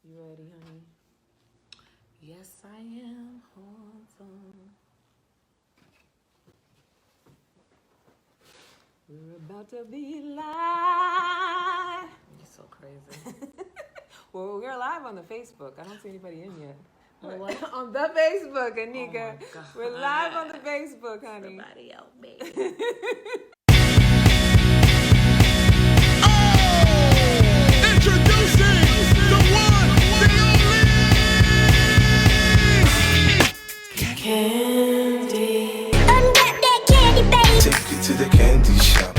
You ready, honey? Yes, I am. Hold on. We're about to be live. You're so crazy. Well, we're live on the Facebook. I don't see anybody in yet. What? On the Facebook, Anika. Oh my God. We're live on the Facebook, honey. Somebody help me. Introducing the one, the only Candy. Unwrap that candy, baby. Take you to the candy shop.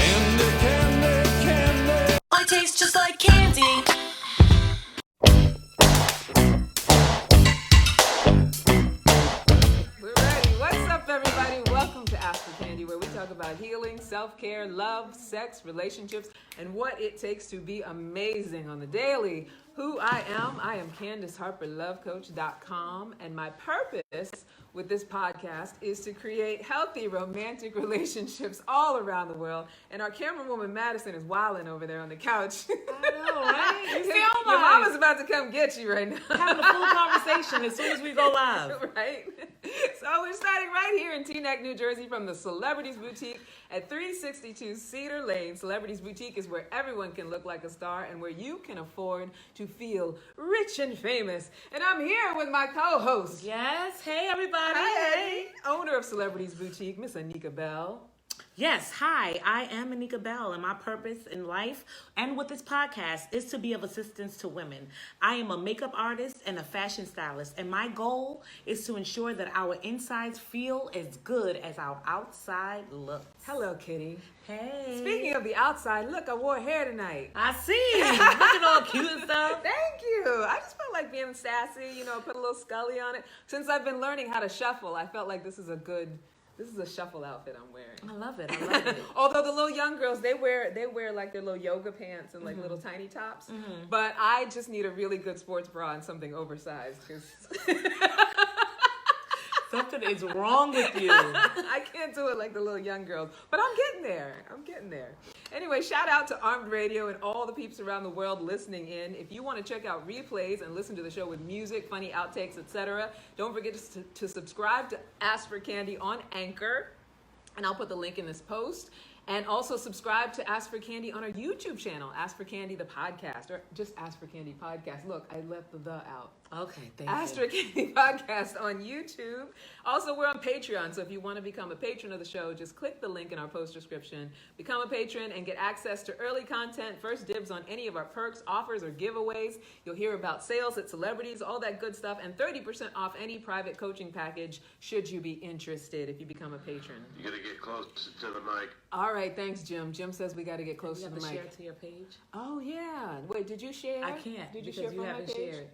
I taste just like candy. We're ready. What's up, everybody? Welcome to Ask for Candy, where we talk about healing, self-care, love, sex, relationships, and what it takes to be amazing on the daily. Who I am Candace Harper, lovecoach.com, and my purpose with this podcast is to create healthy romantic relationships all around the world. And our camera woman Madison is wilding over there on the couch. I know, right? You sound Your like mama's about to come get you right now. having a full conversation as soon as we go live. Right? So we're starting right here in Teaneck, New Jersey from the Celebrities Boutique at 362 Cedar Lane. Celebrities Boutique is where everyone can look like a star and where you can afford to feel rich and famous. And I'm here with my co-host. Yes. Hey, everybody. Hey, owner of Celebrities Boutique, Miss Anika Bell. Yes, hi, I am Anika Bell, and my purpose in life and with this podcast is to be of assistance to women. I am a makeup artist and a fashion stylist, and my goal is to ensure that our insides feel as good as our outside looks. Hello, Kitty. Hey. Speaking of the outside, look, I wore hair tonight. I see. Looking all cute and stuff. Thank you. I just felt like being sassy, put a little Scully on it. Since I've been learning how to shuffle, I felt like this is a shuffle outfit I'm wearing. I love it. I love it. Although the little young girls, they wear like their little yoga pants and like little tiny tops. But I just need a really good sports bra and something oversized because Something is wrong with you. I can't do it like the little young girls. But I'm getting there. Anyway, shout out to Armed Radio and all the peeps around the world listening in. If you want to check out replays and listen to the show with music, funny outtakes, etc., don't forget to subscribe to Ask for Candy on Anchor. And I'll put the link in this post. And also subscribe to Ask for Candy on our YouTube channel, Ask for Candy the podcast, or just Ask for Candy podcast. Look, I left the out. Okay, thank Ask you. for Candy podcast on YouTube. Also, we're on Patreon, so if you want to become a patron of the show, just click the link in our post description. Become a patron and get access to early content, first dibs on any of our perks, offers, or giveaways. You'll hear about sales at celebrities, all that good stuff, and 30% off any private coaching package should you be interested if you become a patron. You gotta get closer to the mic. All right, thanks, Jim. Jim says we got to get close You to have the to mic. share it to your page? Oh, yeah. Wait, did you share? I can't Did you because share you from my haven't page? shared.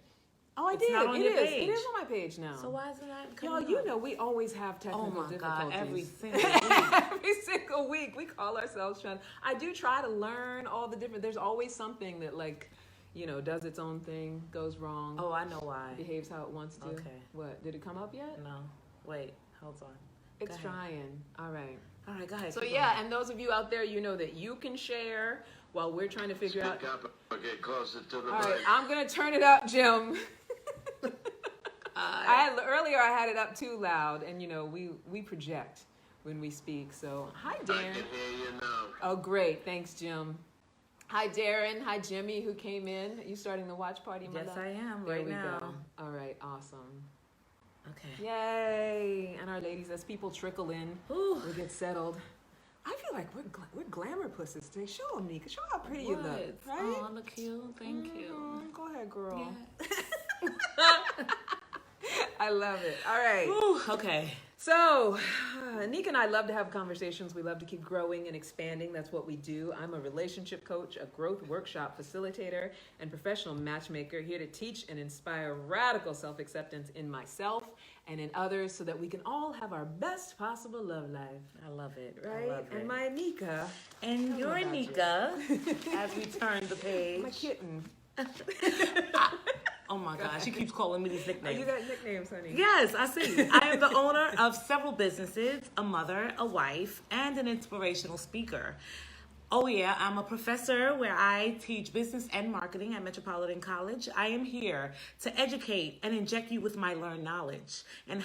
Oh, I It's did. not on It your is. page. It is on my page now. So why isn't that Y'all, coming you up? know we always have Oh technical my difficulties. God, every single week. Every single week we call ourselves trying. I do try to learn all the different. There's always something that does its own thing, goes wrong, Oh, I know why. behaves how it wants to. Okay. What? Did it come up yet? No. Wait, hold on. It's ahead. trying. All right. All right, go ahead. So keep yeah, going. and those of you out there, you know that you can share while we're trying to figure out. Speak up or get closer to the All right, mic. I'm gonna turn it up, Jim. Earlier I had it up too loud, and we project when we speak. So hi, I Darren. can hear you now. Oh, great, thanks, Jim. Hi, Darren. Hi, Jimmy, who came in. Are you starting the watch party, my Yes, love? I am There right we now. go. All right, awesome. Okay. Yay! And our ladies, as people trickle in, Ooh. we get settled. I feel like we're glamour pussies today. Show them, Nika. Show how pretty you look, What? right? Oh, I look cute. Thank you. Go ahead, girl. Yeah. I love it. All right. Ooh, okay. So, Nika and I love to have conversations. We love to keep growing and expanding. That's what we do. I'm a relationship coach, a growth workshop facilitator, and professional matchmaker, here to teach and inspire radical self-acceptance in myself and in others so that we can all have our best possible love life. I love it. Right? I love it. And my Nika, And Tell you're me about you. Nika, as we turn the page. my kitten. Oh my God, she keeps calling me these Oh, nicknames. you got nicknames, honey. Yes, I see. I am the owner of several businesses, a mother, a wife, and an inspirational speaker. Oh, yeah. I'm a professor where I teach business and marketing at Metropolitan College. I am here to educate and inject you with my learned knowledge and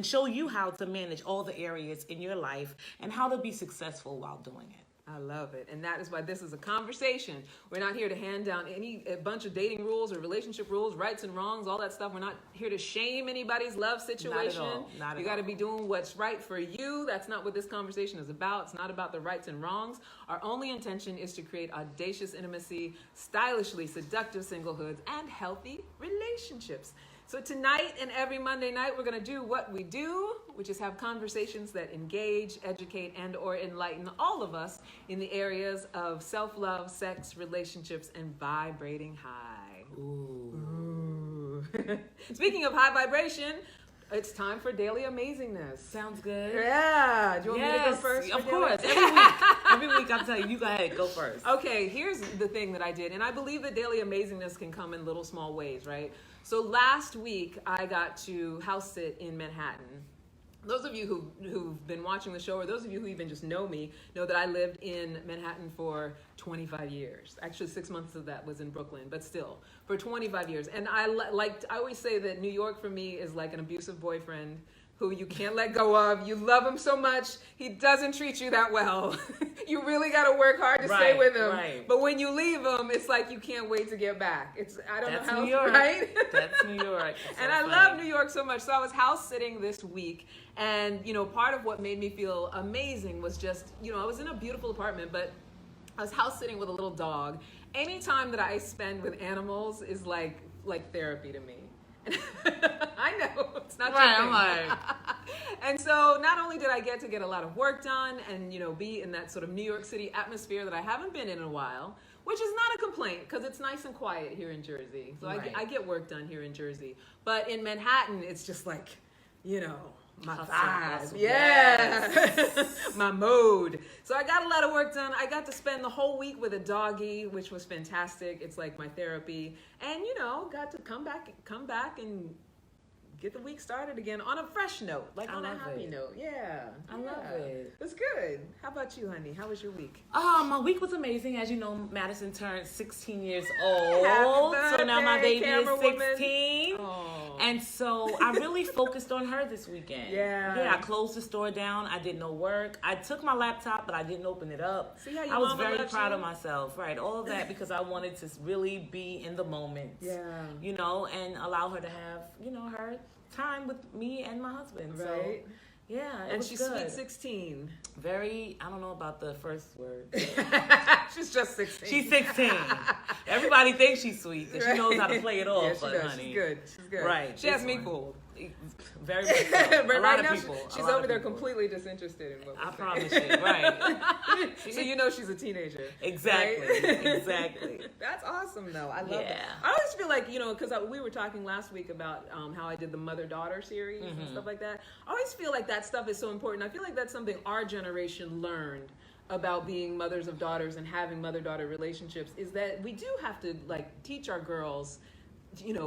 show you how to manage all the areas in your life and how to be successful while doing it. I love it. And that is why this is a conversation. We're not here to hand down a bunch of dating rules or relationship rules, rights and wrongs, all that stuff. We're not here to shame anybody's love situation. Not at You got to all. be doing what's right for you. That's not what this conversation is about. It's not about the rights and wrongs. Our only intention is to create audacious intimacy, stylishly seductive singlehoods, and healthy relationships. So tonight and every Monday night, we're going to do what we do, which is have conversations that engage, educate, and or enlighten all of us in the areas of self-love, sex, relationships, and vibrating high. Ooh. Speaking of high vibration, it's time for Daily Amazingness. Sounds good. Yeah. Do you want me to go first? Of for Daily? course. Every week I'm telling you, go ahead, go first. Okay, here's the thing that I did, and I believe that daily amazingness can come in little small ways, right? So last week I got to house sit in Manhattan. Those of you who've been watching the show, or those of you who even just know me, know that I lived in Manhattan for 25 years. Actually, 6 months of that was in Brooklyn, but still, for 25 years. And I always say that New York for me is like an abusive boyfriend who you can't let go of. You love him so much, he doesn't treat you that well. You really got to work hard to stay with him. Right. But when you leave him, it's like you can't wait to get back. I don't That's know how, New York. right? That's New York. That's And so I funny. love New York so much. So I was house sitting this week. And, part of what made me feel amazing was just, I was in a beautiful apartment, but I was house sitting with a little dog. Any time that I spend with animals is like therapy to me. I know, it's not Right, your I'm thing. like- And so not only did I get to get a lot of work done and, be in that sort of New York City atmosphere that I haven't been in a while, which is not a complaint because it's nice and quiet here in Jersey. So Right. I get work done here in Jersey. But in Manhattan, it's just like, my Hustle, vibe. hustle, Yeah. My mode. So I got a lot of work done. I got to spend the whole week with a doggy, which was fantastic. It's like my therapy. And, got to come back and get the week started again on a fresh note, like I on a love happy it. note. Yeah. I love it. It's good. How about you, honey? How was your week? My week was amazing. As you know, Madison turned 16 years old. Happy So now my birthday, baby is camera woman. 16. Oh. And so I really focused on her this weekend. Yeah. Yeah, I closed the store down. I did no work. I took my laptop, but I didn't open it up. See how your I was mama very loves proud you? of myself. Right. All of that because I wanted to really be in the moment. Yeah. And allow her to have, her time with me and my husband. So, Right. yeah, it And was she's good. sweet 16. Very, I don't know about the first word. She's just 16. She's 16. Everybody thinks she's sweet because she knows how to play it off. Yeah, she but does. honey, She's good. She's good. Right, She has this me one. fooled. Very much so. But A right lot now, of people. she's a lot over of there people. completely disinterested in what we're I saying. promise you. Right. So she's a teenager. Exactly. Right? Exactly. That's awesome, though. I love it. Yeah. I always feel like, because we were talking last week about how I did the mother-daughter series and stuff like that. I always feel like that stuff is so important. I feel like that's something our generation learned about being mothers of daughters and having mother-daughter relationships is that we do have to, teach our girls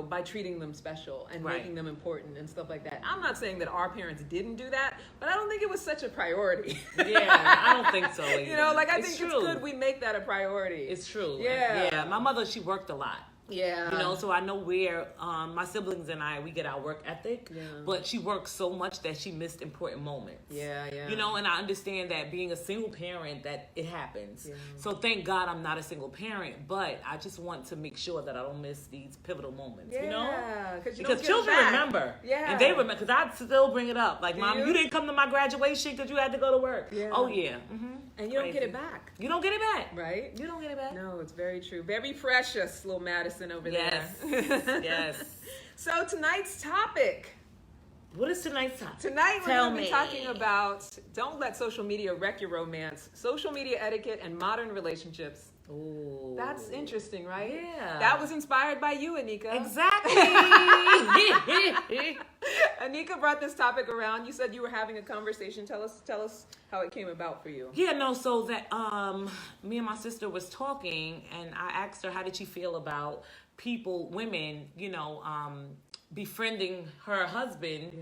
by treating them special and Right. making them important and stuff like that. I'm not saying that our parents didn't do that, but I don't think it was such a priority. Yeah, I don't think so either. I It's think it's true. good we make that a priority. It's true. Yeah. Yeah. My mother, she worked a lot. Yeah. So I know where my siblings and we get our work ethic, Yeah. but she worked so much that she missed important moments. Yeah. And I understand that being a single parent, that it happens. Yeah. So thank God I'm not a single parent, but I just want to make sure that I don't miss these pivotal moments, Yeah, Because children remember. Yeah. And they remember, because I still bring it up. Like, Do Mom, you? you didn't come to my graduation because you had to go to work. Yeah. Oh, yeah. Mm-hmm. And you don't get Crazy. it back, You don't get it back. right? You don't get it back. No, it's very true. Very precious, little Madison over Yes. there. Yes. So tonight's topic. What is tonight's topic? Tonight we're Tell going to be me. talking about don't let social media wreck your romance, social media etiquette, and modern relationships. Ooh. That's interesting, right? Yeah. That was inspired by you, Anika. Exactly. Anika brought this topic around. You said you were having a conversation. Tell us how it came about for you. Yeah, no, so that me and my sister was talking and I asked her how did she feel about people, women, befriending her husband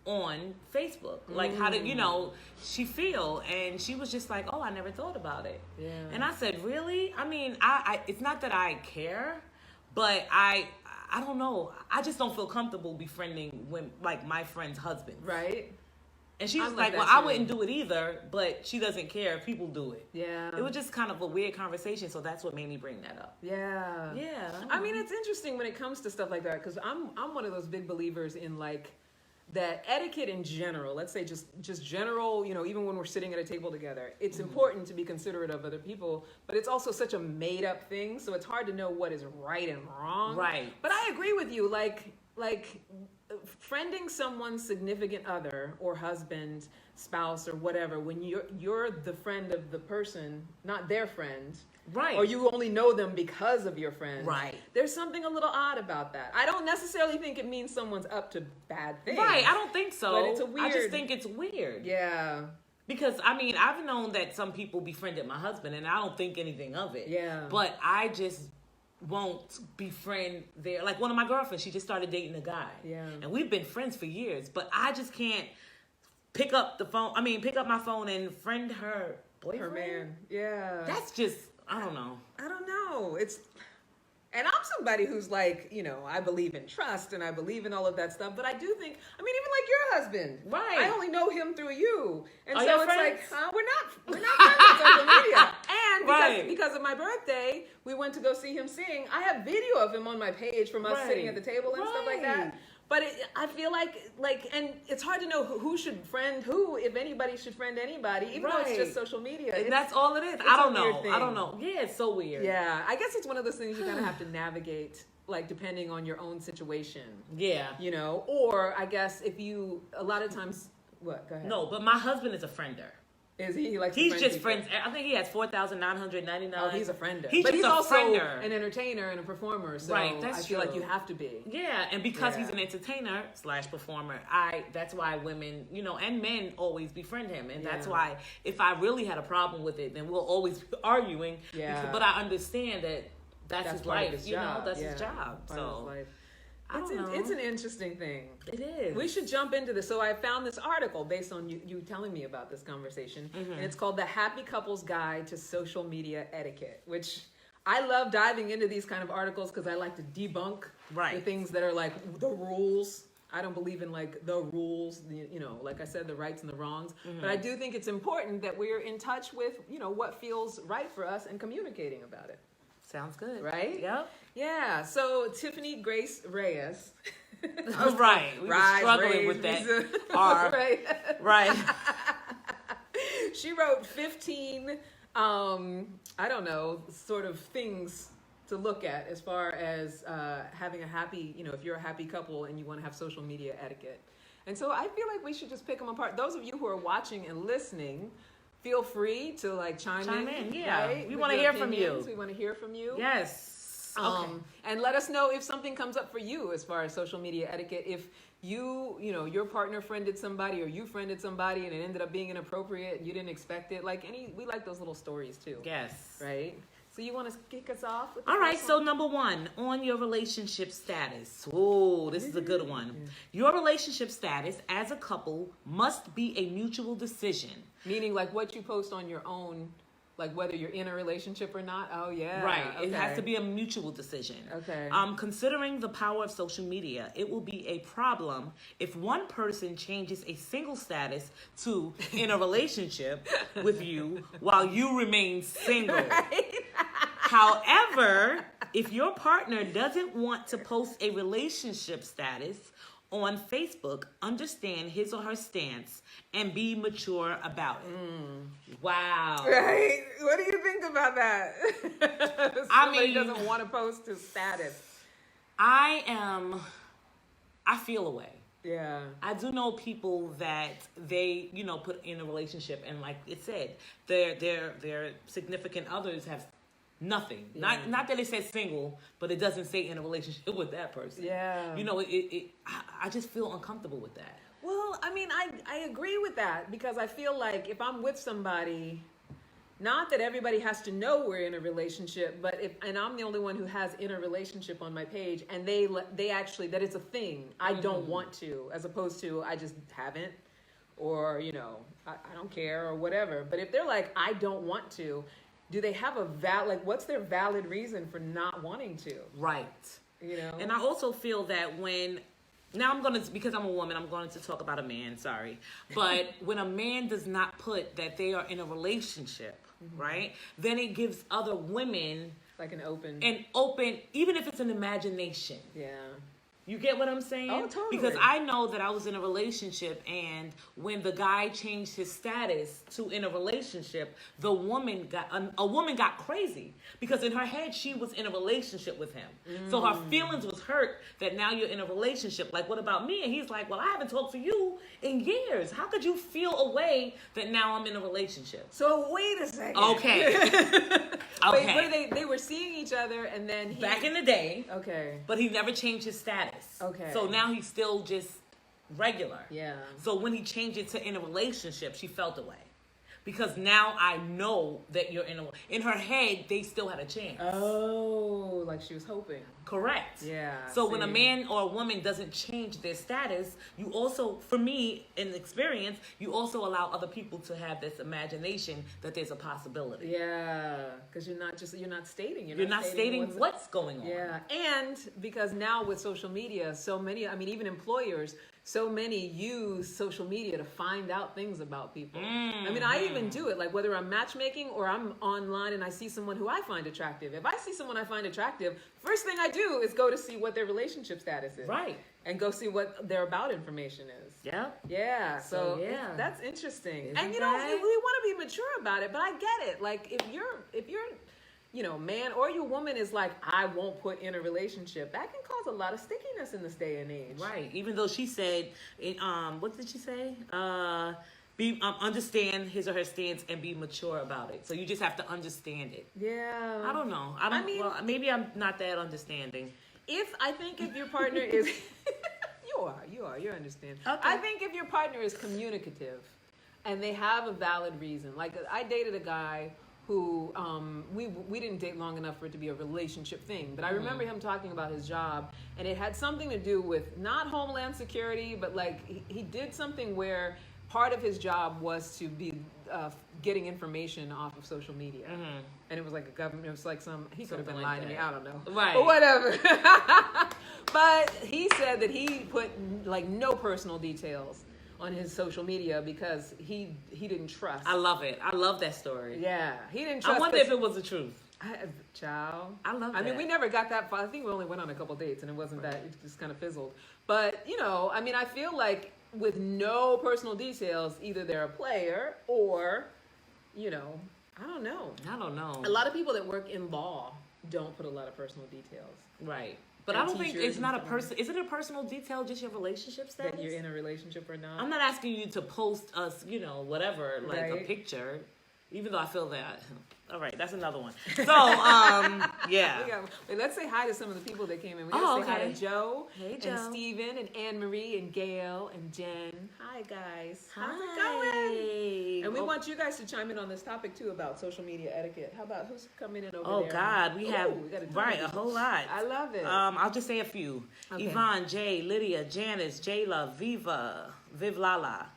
on Facebook. Like, how did, she feel? And she was just like, oh, I never thought about it. Yeah. And I said, really? I mean, I it's not that I care, but I don't know. I just don't feel comfortable befriending like my friend's husband. Right. And she was I'm like, like well, that I too. wouldn't do it either, but she doesn't care if people do it. Yeah. It was just kind of a weird conversation, so that's what made me bring that up. Yeah. Yeah. I mean, it's interesting when it comes to stuff like that because I'm one of those big believers in like that etiquette in general. Let's say just general, even when we're sitting at a table together, it's important to be considerate of other people, but it's also such a made up thing, so it's hard to know what is right and wrong. Right. But I agree with you, like friending someone's significant other or husband, spouse, or whatever, when you're the friend of the person, not their friend, Right. or you only know them because of your friend, Right. there's something a little odd about that. I don't necessarily think it means someone's up to bad things. Right, I don't think so. But it's I just think it's weird. Yeah. Because, I mean, I've known that some people befriended my husband, and I don't think anything of it. Yeah. But I just won't befriend their... Like, one of my girlfriends, she just started dating a guy. Yeah. And we've been friends for years, but I just can't pick up my phone and friend her boyfriend. Her man. Yeah. That's just... I don't know. I don't know. And I'm somebody who's like, I believe in trust and I believe in all of that stuff. But I do think, even like your husband. Right. I only know him through you. And Are so y'all it's friends? like, we're not friends on social media. And Right. because of my birthday, we went to go see him sing. I have video of him on my page from us Right. sitting at the table and stuff like Right. that. But I feel like, and it's hard to know who should friend who, if anybody should friend anybody, even though it's Right. just social media. And It's- that's all it is. it's I a don't weird know. thing. I don't know. Yeah, it's so weird. Yeah, I guess it's one of those things you kind of have to navigate, like depending on your own situation, Yeah. or I guess if you, a lot of times, what? Go ahead. No, but my husband is a friender. Is he like? He's just friends. I think he has 4,999. Oh, he's a friender. He's but just he's a also friender. an entertainer and a performer. So Right, that's I feel like true. you have to be. Yeah, and because he's Yeah. an entertainer / performer, that's why women, and men always befriend him. And that's Yeah. why if I really had a problem with it, then we'll always be arguing. Yeah. But I understand that that's his part of life, his job. that's Yeah, his job. part of his So life. I don't know. It's an interesting thing. It is. We should jump into this. So I found this article based on you telling me about this conversation, and it's called "The Happy Couple's Guide to Social Media Etiquette," which I love diving into these kind of articles because I like to debunk Right. the things that are like the rules. I don't believe in like the rules, like I said, the rights and the wrongs. But I do think it's important that we're in touch with, what feels right for us and communicating about it. Sounds good. Right? Yep. Yeah. So Tiffany Grace Reyes. Right. We were Rise, struggling raise, with that. reason. R. Right. Right. She wrote 15, I don't know, sort of things to look at as far as having a happy, if you're a happy couple and you want to have social media etiquette. And so I feel like we should just pick them apart. Those of you who are watching and listening, feel free to like chime in. Yeah. Right? We With want to your hear from you. opinions. We want to hear from you. Yes. Okay. And let us know if something comes up for you as far as social media etiquette. If your partner friended somebody or you friended somebody and it ended up being inappropriate and you didn't expect it. We like those little stories too. Yes. Right? So you want to kick us off? With the All right, first so one? number 1, on your relationship status. Oh, this is a good one. Your relationship status as a couple must be a mutual decision. Meaning like what you post on your own, like whether you're in a relationship or not. Oh yeah. Right. It has okay. to be a mutual decision. Okay. Considering the power of social media, it will be a problem if one person changes a single status to in a relationship with you while you remain single. However, if your partner doesn't want to post a relationship status on Facebook, understand his or her stance and be mature about it. Wow. Right? What do you think about that? Somebody doesn't want to post his status. I feel away. Yeah. I do know people that they, put in a relationship and like it said, their significant others have nothing. Yeah. Not that it says single, but it doesn't say in a relationship with that person. Yeah. I just feel uncomfortable with that. Well, I agree with that because I feel like if I'm with somebody not that everybody has to know we're in a relationship, but and I'm the only one who has in a relationship on my page, and they actually, that it's a thing. I don't want to, as opposed to I just haven't, or I don't care or whatever. But if they're like, I don't want to, do they have what's their valid reason for not wanting to? Right. And I also feel that because I'm a woman, I'm going to talk about a man, sorry. But when a man does not put that they are in a relationship, right, then it gives other women like an open, even if it's an imagination. Yeah. You get what I'm saying? Oh, totally. Because I know that I was in a relationship, and when the guy changed his status to in a relationship, a woman got crazy because in her head she was in a relationship with him. So her feelings was hurt that now you're in a relationship. Like, what about me? And he's like, well, I haven't talked to you in years. How could you feel a way that now I'm in a relationship? So wait a second. Okay. Wait, they were seeing each other, and then back in the day. Okay. But he never changed his status. Okay. So now he's still just regular. Yeah. So when he changed it to in a relationship, she felt away. Because now I know that you're in her head, they still had a chance. Oh, like she was hoping. Correct. Yeah. So when a man or a woman doesn't change their status, you also, for me, in experience, you also allow other people to have this imagination that there's a possibility. Yeah, because you're not stating. You're not stating what's going on. Yeah, and because now with social media, even employers, so many use social media to find out things about people. I even do it, like whether I'm matchmaking or I'm online and I see someone who I find attractive. If I see someone I find attractive, first thing I do is go to see what their relationship status is. Right. And go see what their about information is. Yeah. Yeah. So that's interesting. And we want to be mature about it, but I get it. Like if you're man or your woman is like, I won't put in a relationship, that can cause a lot of stickiness in this day and age. Right. Even though she said, what did she say? Understand his or her stance and be mature about it. So you just have to understand it. Yeah. I don't know. Maybe I'm not that understanding. I think if your partner is, you understand. Okay. I think if your partner is communicative and they have a valid reason, like I dated a guy who we didn't date long enough for it to be a relationship thing, but I remember him talking about his job, and it had something to do with not Homeland Security, but like he did something where part of his job was to be getting information off of social media, and it was like a government. It was like he could have been lying to me. I don't know, right? But whatever. But he said that he put like no personal details on his social media because he didn't trust. I love it. I love that story. Yeah, he didn't trust. I wonder if it was the truth. Child. I love that. I mean, we never got that far. I think we only went on a couple dates and it wasn't that, it just kind of fizzled. But, I feel like with no personal details, either they're a player or, I don't know. I don't know. A lot of people that work in law don't put a lot of personal details. Right. But I don't think it's not a person. Is it a personal detail, just your relationship status? That you're in a relationship or not? I'm not asking you to post us, whatever, like a Right. picture. Even though I feel that. All right, that's another one. So, yeah. Wait, let's say hi to some of the people that came in. We Oh, gotta say hi okay. to Joe, Hey, and Joe. Steven, and Anne Marie, and Gail, and Jen. Hi, guys. How's it Hi. going? And we Oh. want you guys to chime in on this topic too about social media etiquette. How about who's coming in over Oh there? God, we have gotta do right it. a whole lot. I love it. I'll just say a few. Okay. Yvonne, Jay, Lydia, Janice, Jayla, Viva, Viv Lala,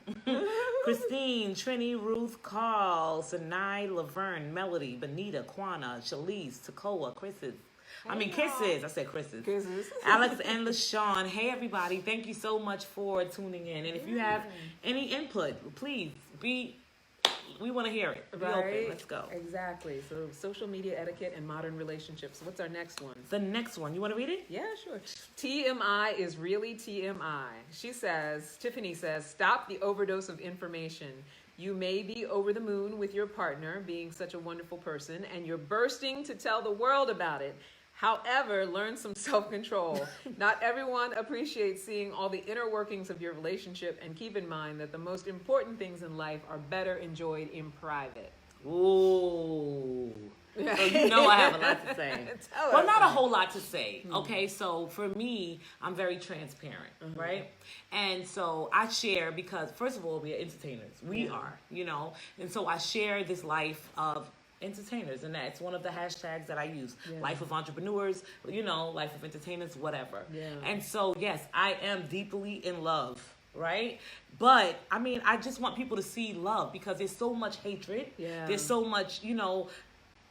Christine, Trini, Ruth, Carl, Sinai, Laverne, Melody, Benita, Quana, Shalise, Takoa, Kisses. I said Chris's. Kisses. Alex and LaShawn. Hey everybody, thank you so much for tuning in. And if you have any input, please we want to hear it. Be open. Let's go. Exactly. So social media etiquette and modern relationships. What's our next one? The next one, you want to read it? Yeah, sure. TMI is really TMI. Tiffany says, stop the overdose of information. You may be over the moon with your partner being such a wonderful person, and you're bursting to tell the world about it. However, learn some self-control. Not everyone appreciates seeing all the inner workings of your relationship, and keep in mind that the most important things in life are better enjoyed in private. Ooh. So you know I have a lot to say. Tell Well, us. not a whole lot to say. Okay, so for me, I'm very transparent, right? And so I share because, first of all, we are entertainers. We are, you know. And so I share this life of entertainers, and that's one of the hashtags that I use. Yeah. Life of entrepreneurs, you know, life of entertainers, whatever. Yeah. And so, yes, I am deeply in love, right? But I mean, I just want people to see love because there's so much hatred. Yeah. There's so much, you know,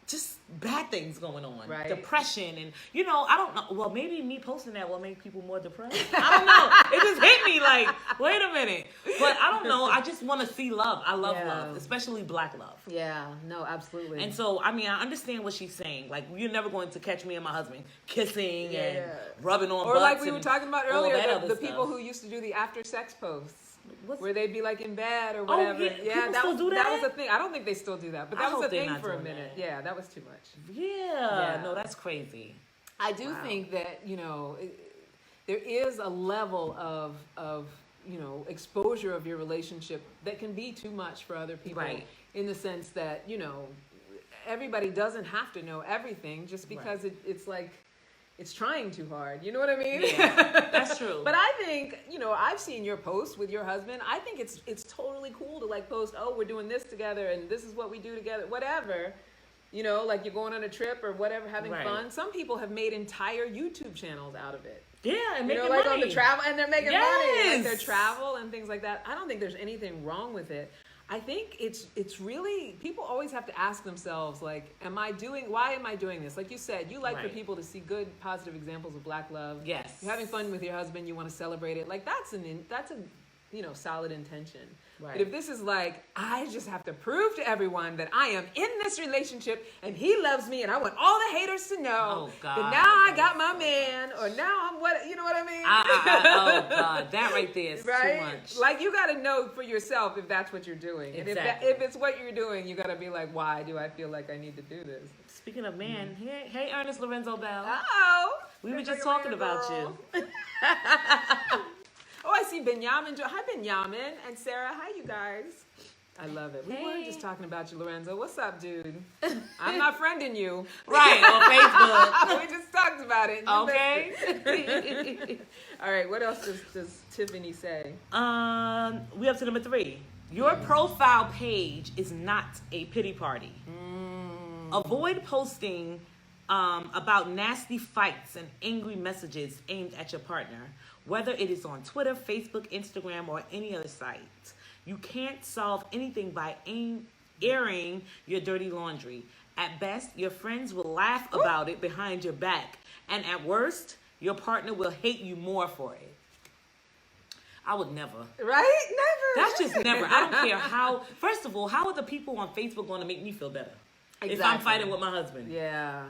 just bad things going on. Right. Depression and, you know, I don't know. Well, maybe me posting that will make people more depressed. I don't know. It just hit me like, wait a minute. But I don't know. I just want to see love. I love Yeah. love, especially black love. Yeah, no, absolutely. And so, I mean, I understand what she's saying. Like, you're never going to catch me and my husband kissing and Yeah. rubbing on or butts like we were and talking about all earlier, that the other people stuff. who used to do the after sex posts. What's- Where they'd be like in bed or Oh, whatever. yeah. People that still was do that that? was a thing. I don't think they still do that, but I that was a hope they're thing not for a doing minute. that. Yeah, that was too much. Yeah. Yeah. No, that's crazy. I do Wow. think that there is a level of exposure of your relationship that can be too much for other people. Right. In the sense that everybody doesn't have to know everything just because it's like it's trying too hard. You know what I mean? Yeah, that's true. But I think, I've seen your post with your husband. I think it's totally cool to like post, oh, we're doing this together and this is what we do together, whatever. Like you're going on a trip or whatever, having Right. fun. Some people have made entire YouTube channels out of it. Yeah, and making Like money. on the travel, and they're making money, like Yes. their travel and things like that. I don't think there's anything wrong with it. I think it's really, people always have to ask themselves, like, why am I doing this? Like you said, you like for Right. people to see good, positive examples of black love. Yes. You're having fun with your husband, you want to celebrate it. Like that's a solid intention. Right. But if this is like, I just have to prove to everyone that I am in this relationship and he loves me and I want all the haters to know Oh, God. that now I got my man or now I'm what, you know what I mean? Oh, God. That right there is Right? too much. Like you got to know for yourself if that's what you're doing. And Exactly. if it's what you're doing, you got to be like, why do I feel like I need to do this? Speaking of man, hey, Ernest Lorenzo Bell. Oh, We were just talking about you. Oh, I see Benjamin. Hi, Benjamin and Sarah. Hi, you guys. I love it. We weren't Hey. just talking about you, Lorenzo. What's up, dude? I'm not friending you. Right, on Facebook. We just talked about it. You Okay. missed it. All right. What else does Tiffany say? We up to number 3. Your profile page is not a pity party. Avoid posting about nasty fights and angry messages aimed at your partner, whether it is on Twitter, Facebook, Instagram, or any other site. You can't solve anything by airing your dirty laundry. At best, your friends will laugh about it behind your back, and at worst, your partner will hate you more for it. I would never. Right? Never. That's just never. I don't care how. First of all, how are the people on Facebook going to make me feel better if I'm Exactly. fighting with my husband? Yeah.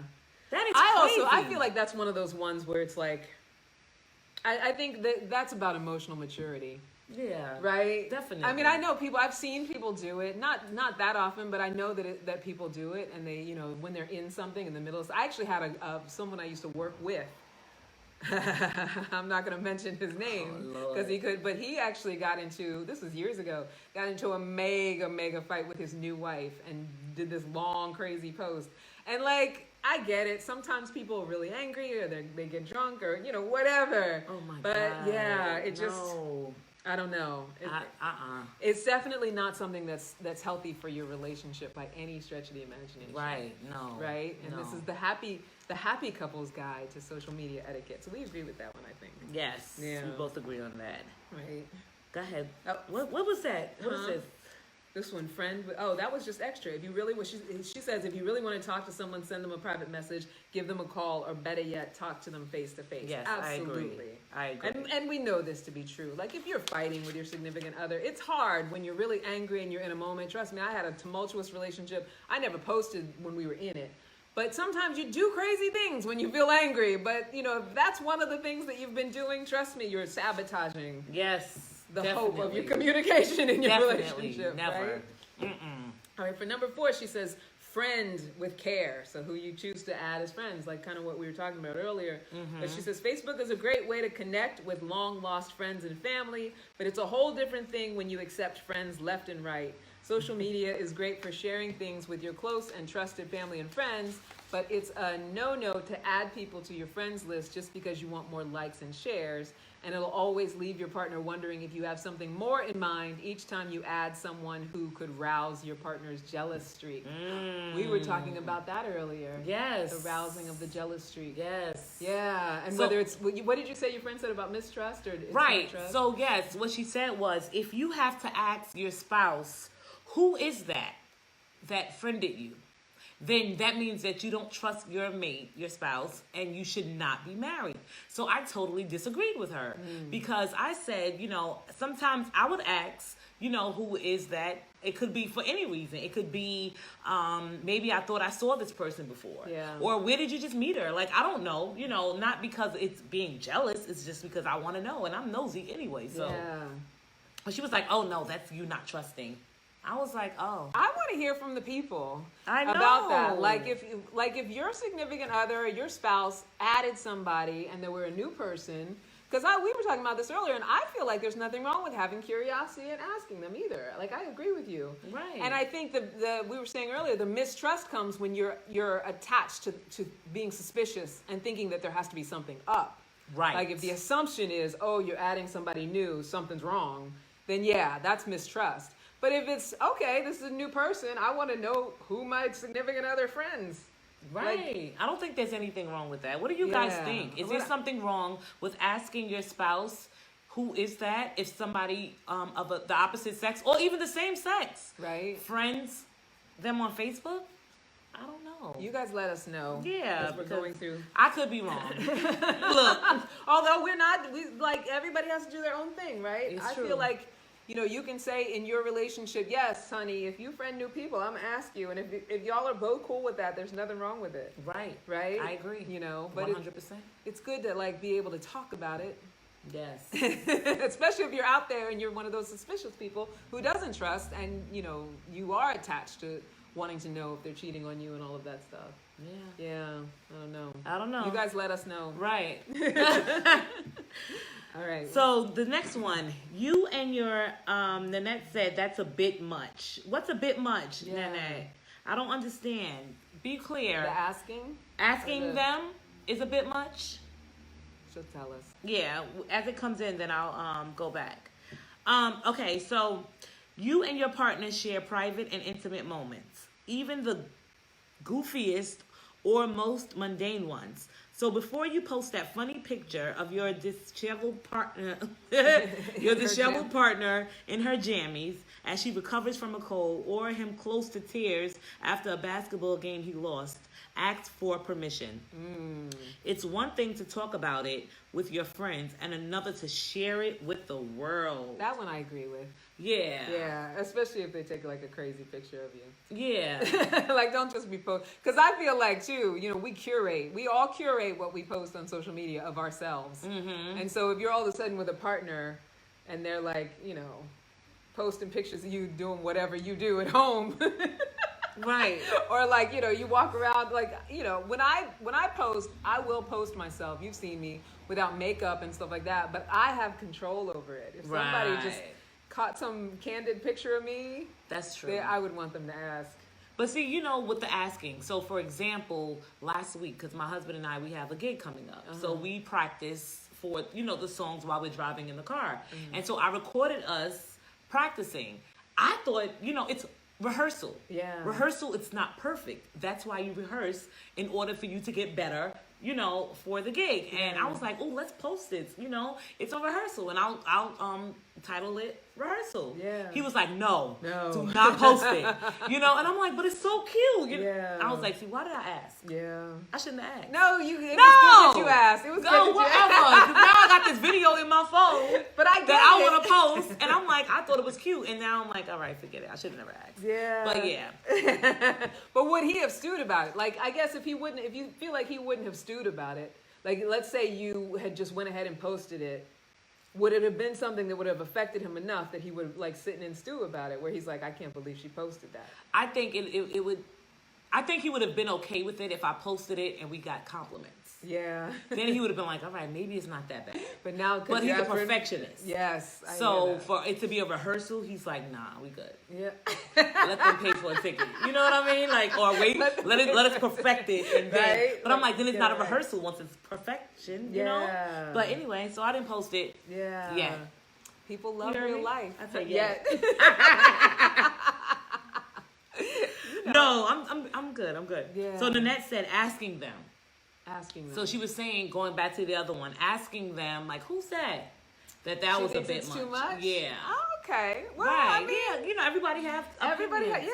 That is I crazy. feel like that's one of those ones where it's like, I think that's about emotional maturity. Yeah. Right? Definitely. I mean, I know people, I've seen people do it, not that often, but I know that people do it, and they, when they're in something in the middle. I actually had someone I used to work with. I'm not going to mention his name because he could, but he actually this was years ago, got into a mega fight with his new wife and did this long, crazy post. And like, I get it. Sometimes people are really angry or they get drunk or, whatever. Oh my but God. But yeah, it just, No. I don't know. Uh-uh. It's definitely not something that's healthy for your relationship by any stretch of the imagination. Right. No. Right? And No. this is the happy couple's guide to social media etiquette. So we agree with that one, I think. Yes. Yeah. We both agree on that. Right. Go ahead. Oh. What was that? What is Huh? this? This one, that was just extra. If you really, she says, if you really want to talk to someone, send them a private message, give them a call, or better yet, talk to them face to face. Yes, absolutely. I agree. And we know this to be true. Like if you're fighting with your significant other, it's hard when you're really angry and you're in a moment. Trust me, I had a tumultuous relationship. I never posted when we were in it. But sometimes you do crazy things when you feel angry. But, if that's one of the things that you've been doing, trust me, you're sabotaging Yes. the definitely. hope of your communication in your Definitely. relationship. Never. Right? All right, for number 4, she says, friend with care. So who you choose to add as friends, like kind of what we were talking about earlier. But she says, Facebook is a great way to connect with long lost friends and family, but it's a whole different thing when you accept friends left and right. Social media is great for sharing things with your close and trusted family and friends, but it's a no-no to add people to your friends list just because you want more likes and shares. And it'll always leave your partner wondering if you have something more in mind each time you add someone who could rouse your partner's jealous streak. We were talking about that earlier. Yes. The rousing of the jealous streak. Yes. Yeah. And So- whether it's, what did you say your friend said about mistrust or inside Right. trust? So yes, what she said was, if you have to ask your spouse, who is that friended you, then that means that you don't trust your mate, your spouse, and you should not be married. So I totally disagreed with her because I said, sometimes I would ask, who is that? It could be for any reason. It could be maybe I thought I saw this person before. Yeah. Or where did you just meet her? Like, I don't know, not because it's being jealous. It's just because I want to know, and I'm nosy anyway. So Yeah. But she was like, oh, no, that's you not trusting. I was like, oh. I want to hear from the people I about know. that. Like if your significant other or your spouse added somebody and there were a new person, because we were talking about this earlier, and I feel like there's nothing wrong with having curiosity and asking them either. Like, I agree with you. Right. And I think we were saying earlier, the mistrust comes when you're attached to being suspicious and thinking that there has to be something up. Right. Like if the assumption is, oh, you're adding somebody new, something's wrong, then yeah, that's mistrust. But if it's, okay, this is a new person, I want to know who my significant other friends. Right. I don't think there's anything wrong with that. What do you guys Yeah. think? Is there something wrong with asking your spouse who is that if somebody of the opposite sex or even the same sex Right? friends them on Facebook? I don't know. You guys let us know. Yeah, as we're because going through. I could be wrong. Look, Although like everybody has to do their own thing, right? It's I true. feel like, you can say in your relationship, yes, honey, if you friend new people, I'm gonna ask you, and if y'all are both cool with that, there's nothing wrong with it, right. right? I agree. But 100%. it's good to like be able to talk about it. Yes. Especially if you're out there and you're one of those suspicious people who doesn't trust, and you are attached to wanting to know if they're cheating on you and all of that stuff. Yeah. I don't know. You guys let us know. Right. All right. So the next one, you and your Nanette said that's a bit much. What's a bit much, Yeah. Nanette? I don't understand. Be clear. The asking, Asking or the- them is a bit much. she'll tell us. Yeah, as it comes in, then I'll go back. Okay, so you and your partner share private and intimate moments, even the goofiest or most mundane ones. So before you post that funny picture of your disheveled partner, partner in her jammies as she recovers from a cold, or him close to tears after a basketball game he lost, ask for permission. It's one thing to talk about it with your friends and another to share it with the world. That one I agree with. Yeah. Yeah, especially if they take like a crazy picture of you. Yeah. Like, don't just be post. Because I feel like too, we all curate what we post on social media of ourselves. And so if you're all of a sudden with a partner and they're like, posting pictures of you doing whatever you do at home. Right. Or like, you walk around like, when I post, I will post myself. You've seen me without makeup and stuff like that, but I have control over it. If somebody just Right. caught some candid picture of me, That's true. I would want them to ask. But see, with the asking. So, for example, last week, because my husband and I, we have a gig coming up. So we practice for, the songs while we're driving in the car. And so I recorded us practicing. I thought, it's rehearsal. Yeah. Rehearsal, it's not perfect. That's why you rehearse in order for you to get better, for the gig. And I was like, oh, let's post this. It's a rehearsal. And I'll title it Rehearsal. Yeah. He was like, no, No. do not post it. And I'm like, but it's so cute. Yeah. I was like, see, why did I ask? Yeah. I shouldn't have asked. No, it was good No! that you asked. It was good No, that whatever. you asked. 'Cause now I got this video in my phone But I get that I it. want to post. And I'm like, I thought it was cute. And now I'm like, all right, forget it. I should have never asked. Yeah. But yeah. But would he have stewed about it? Like, I guess if you feel like he wouldn't have stewed about it, like, let's say you had just went ahead and posted it, would it have been something that would have affected him enough that he would like sit and stew about it, where he's like, I can't believe she posted that? I think it would. I think he would have been okay with it if I posted it and we got compliments. Yeah. then he would have been like, all right, maybe it's not that bad. But now, But he's a perfectionist. Yes. I So hear that. for it to be a rehearsal, he's like, nah, we good. Yeah. Let them pay for a ticket. You know what I mean? Like, or wait, let us perfect it, and then. Right? But I'm like, then it's not a Yeah. rehearsal once it's perfection. You know. Yeah. But anyway, so I didn't post it. Yeah. Yeah. People love You heard real me? life. I said yeah. No, I'm good. I'm good. Yeah. So Nanette said asking them. Asking them. So she was saying, going back to the other one, asking them, like, who said that She was a thinks bit it's much? too much? Yeah. Oh, okay. Well, Right. I mean, yeah. You know, everybody has everybody, opinions.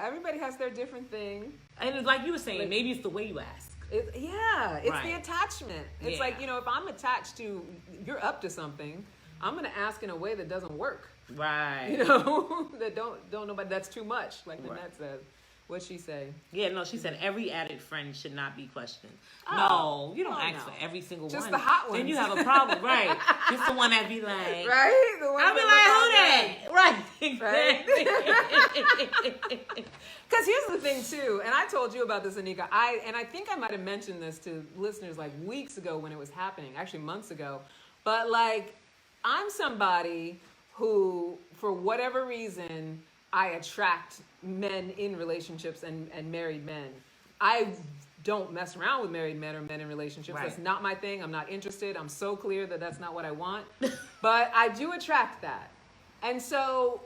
everybody has their different thing. And it's like you were saying, Like- maybe it's the way you ask. It's the Right. attachment. It's Yeah. like, you know, if I'm attached to, you're up to something, I'm going to ask in a way that doesn't work. Right. You know, that don't nobody, that's too much, like Right. Nanette said. What'd she say? Yeah, no, she said every added friend should not be questioned. Oh, no, you don't oh, ask no. for every single Just one. the hot Then you ones. have a problem, right? Just the one that be like, Right? The one I'll be that like, look who all that? Right. Right? Because here's the thing too, and I told you about this, Anika. I think I might have mentioned this to listeners like weeks ago when it was happening, actually months ago. But like, I'm somebody who, for whatever reason, I attract men in relationships and married men. I don't mess around with married men or men in relationships. Right. That's not my thing. I'm not interested. I'm so clear that that's not what I want. But I do attract that. And so,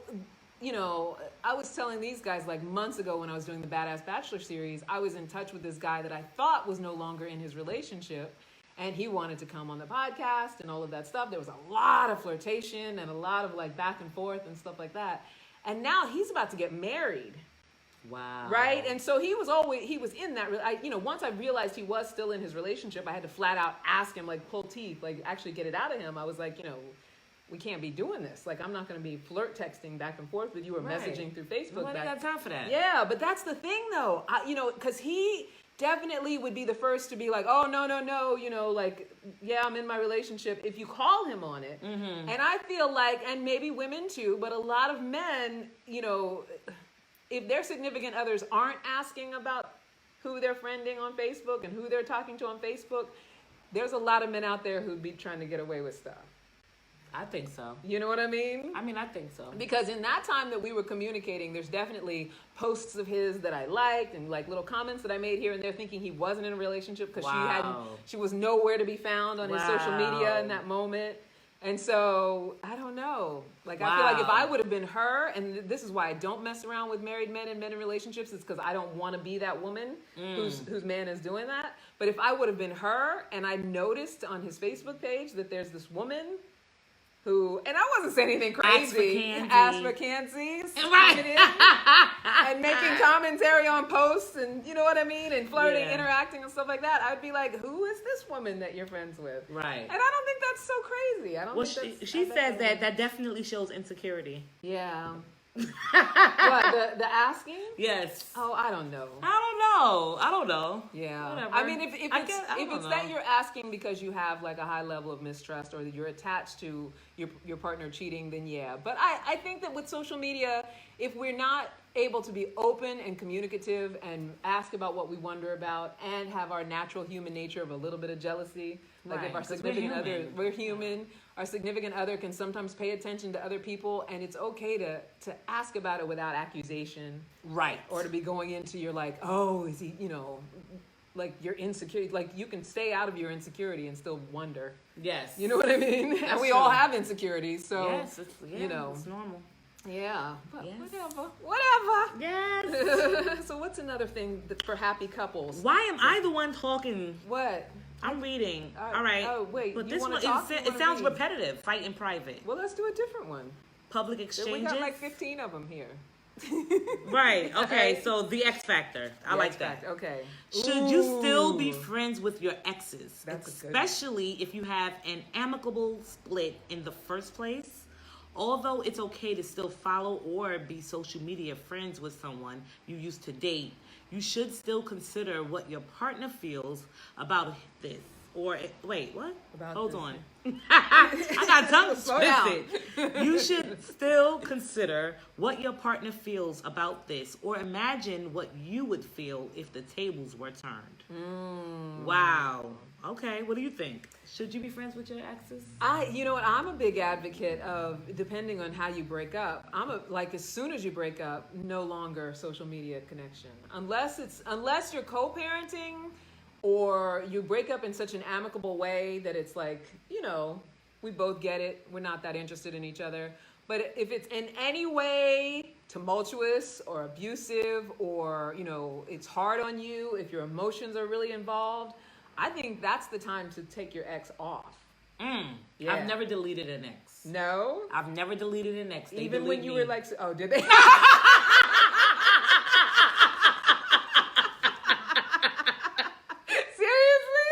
you know, I was telling these guys like months ago when I was doing the Badass Bachelor series, I was in touch with this guy that I thought was no longer in his relationship. And he wanted to come on the podcast and all of that stuff. There was a lot of flirtation and a lot of like back and forth and stuff like that. And now he's about to get married. Wow. Right? And so he was in that, once I realized he was still in his relationship, I had to flat out ask him, like, pull teeth, like, actually get it out of him. I was like, we can't be doing this. Like, I'm not going to be flirt texting back and forth with you or Right. messaging through Facebook. Nobody got time for that. Yeah, but that's the thing, though. Because he definitely would be the first to be like, oh, no, like, yeah, I'm in my relationship, if you call him on it. Mm-hmm. And I feel like, and maybe women too, but a lot of men, if their significant others aren't asking about who they're friending on Facebook and who they're talking to on Facebook, there's a lot of men out there who'd be trying to get away with stuff. I think so. You know what I mean? I think so. Because in that time that we were communicating, there's definitely posts of his that I liked and like little comments that I made here and there thinking he wasn't in a relationship because Wow. she was nowhere to be found on his social media Wow. in that moment. And so, I don't know. Like, I feel like if Wow. I would have been her, and this is why I don't mess around with married men and men in relationships, is because I don't want to be that woman whose man is doing that. But if I would have been her, and I noticed on his Facebook page that there's this woman who, and I wasn't saying anything crazy, Ask for cansies, Right. coming in and making commentary on posts, and you know what I mean, and flirting, Yeah. interacting, and stuff like that, I'd be like, who is this woman that you're friends with? Right. And I don't think that's so crazy. I don't Well, think that's, she I says bet that definitely shows insecurity. Yeah. What, the asking? Yes. Oh, I don't know. I don't know. Yeah. Whatever. I mean, if I it's, guess- I if don't it's know. that you're asking because you have like a high level of mistrust or that you're attached to your partner cheating, then yeah. But I think that with social media, if we're not able to be open and communicative and ask about what we wonder about and have our natural human nature of a little bit of jealousy, like Right, if our 'cause we're significant other, human. we're human, our significant other can sometimes pay attention to other people, and it's okay to ask about it without accusation. Right. Or to be going into your like, oh, is he, like you're insecure. Like you can stay out of your insecurity and still wonder. Yes. You know what I mean? And That's we all true. have insecurities. So, Yes. It's normal. yeah. But Yes. whatever. Yes. So what's another thing for happy couples? Why am I the one talking? What? I'm reading. Uh, All right. oh, wait, But you this wanna one, talk? You it wanna sounds read? repetitive. Fight in private. Well, let's do a different one. Public We exchanges. got like 15 of them here. Right. Okay. Right. So the X Factor. I like that. Okay. Should you still be Ooh. friends with your exes? That's a good one. Especially if you have an amicable split in the first place? Although it's okay to still follow or be social media friends with someone you used to date, you should still consider what your partner feels about this. Or, wait, what? About Hold this. on. I got tongue Slow down. twisted. You should still consider what your partner feels about this, or imagine what you would feel if the tables were turned. Wow. Okay, what do you think? Should you be friends with your exes? You know what? I'm a big advocate of depending on how you break up. Like as soon as you break up, no longer social media connection, unless you're co-parenting, or you break up in such an amicable way that it's like, we both get it. We're not that interested in each other. But if it's in any way tumultuous or abusive, or it's hard on you, if your emotions are really involved, I think that's the time to take your ex off. Yeah. I've never deleted an ex. No? I've never deleted an ex. They Even when delete you me. were like, oh, did they? Seriously?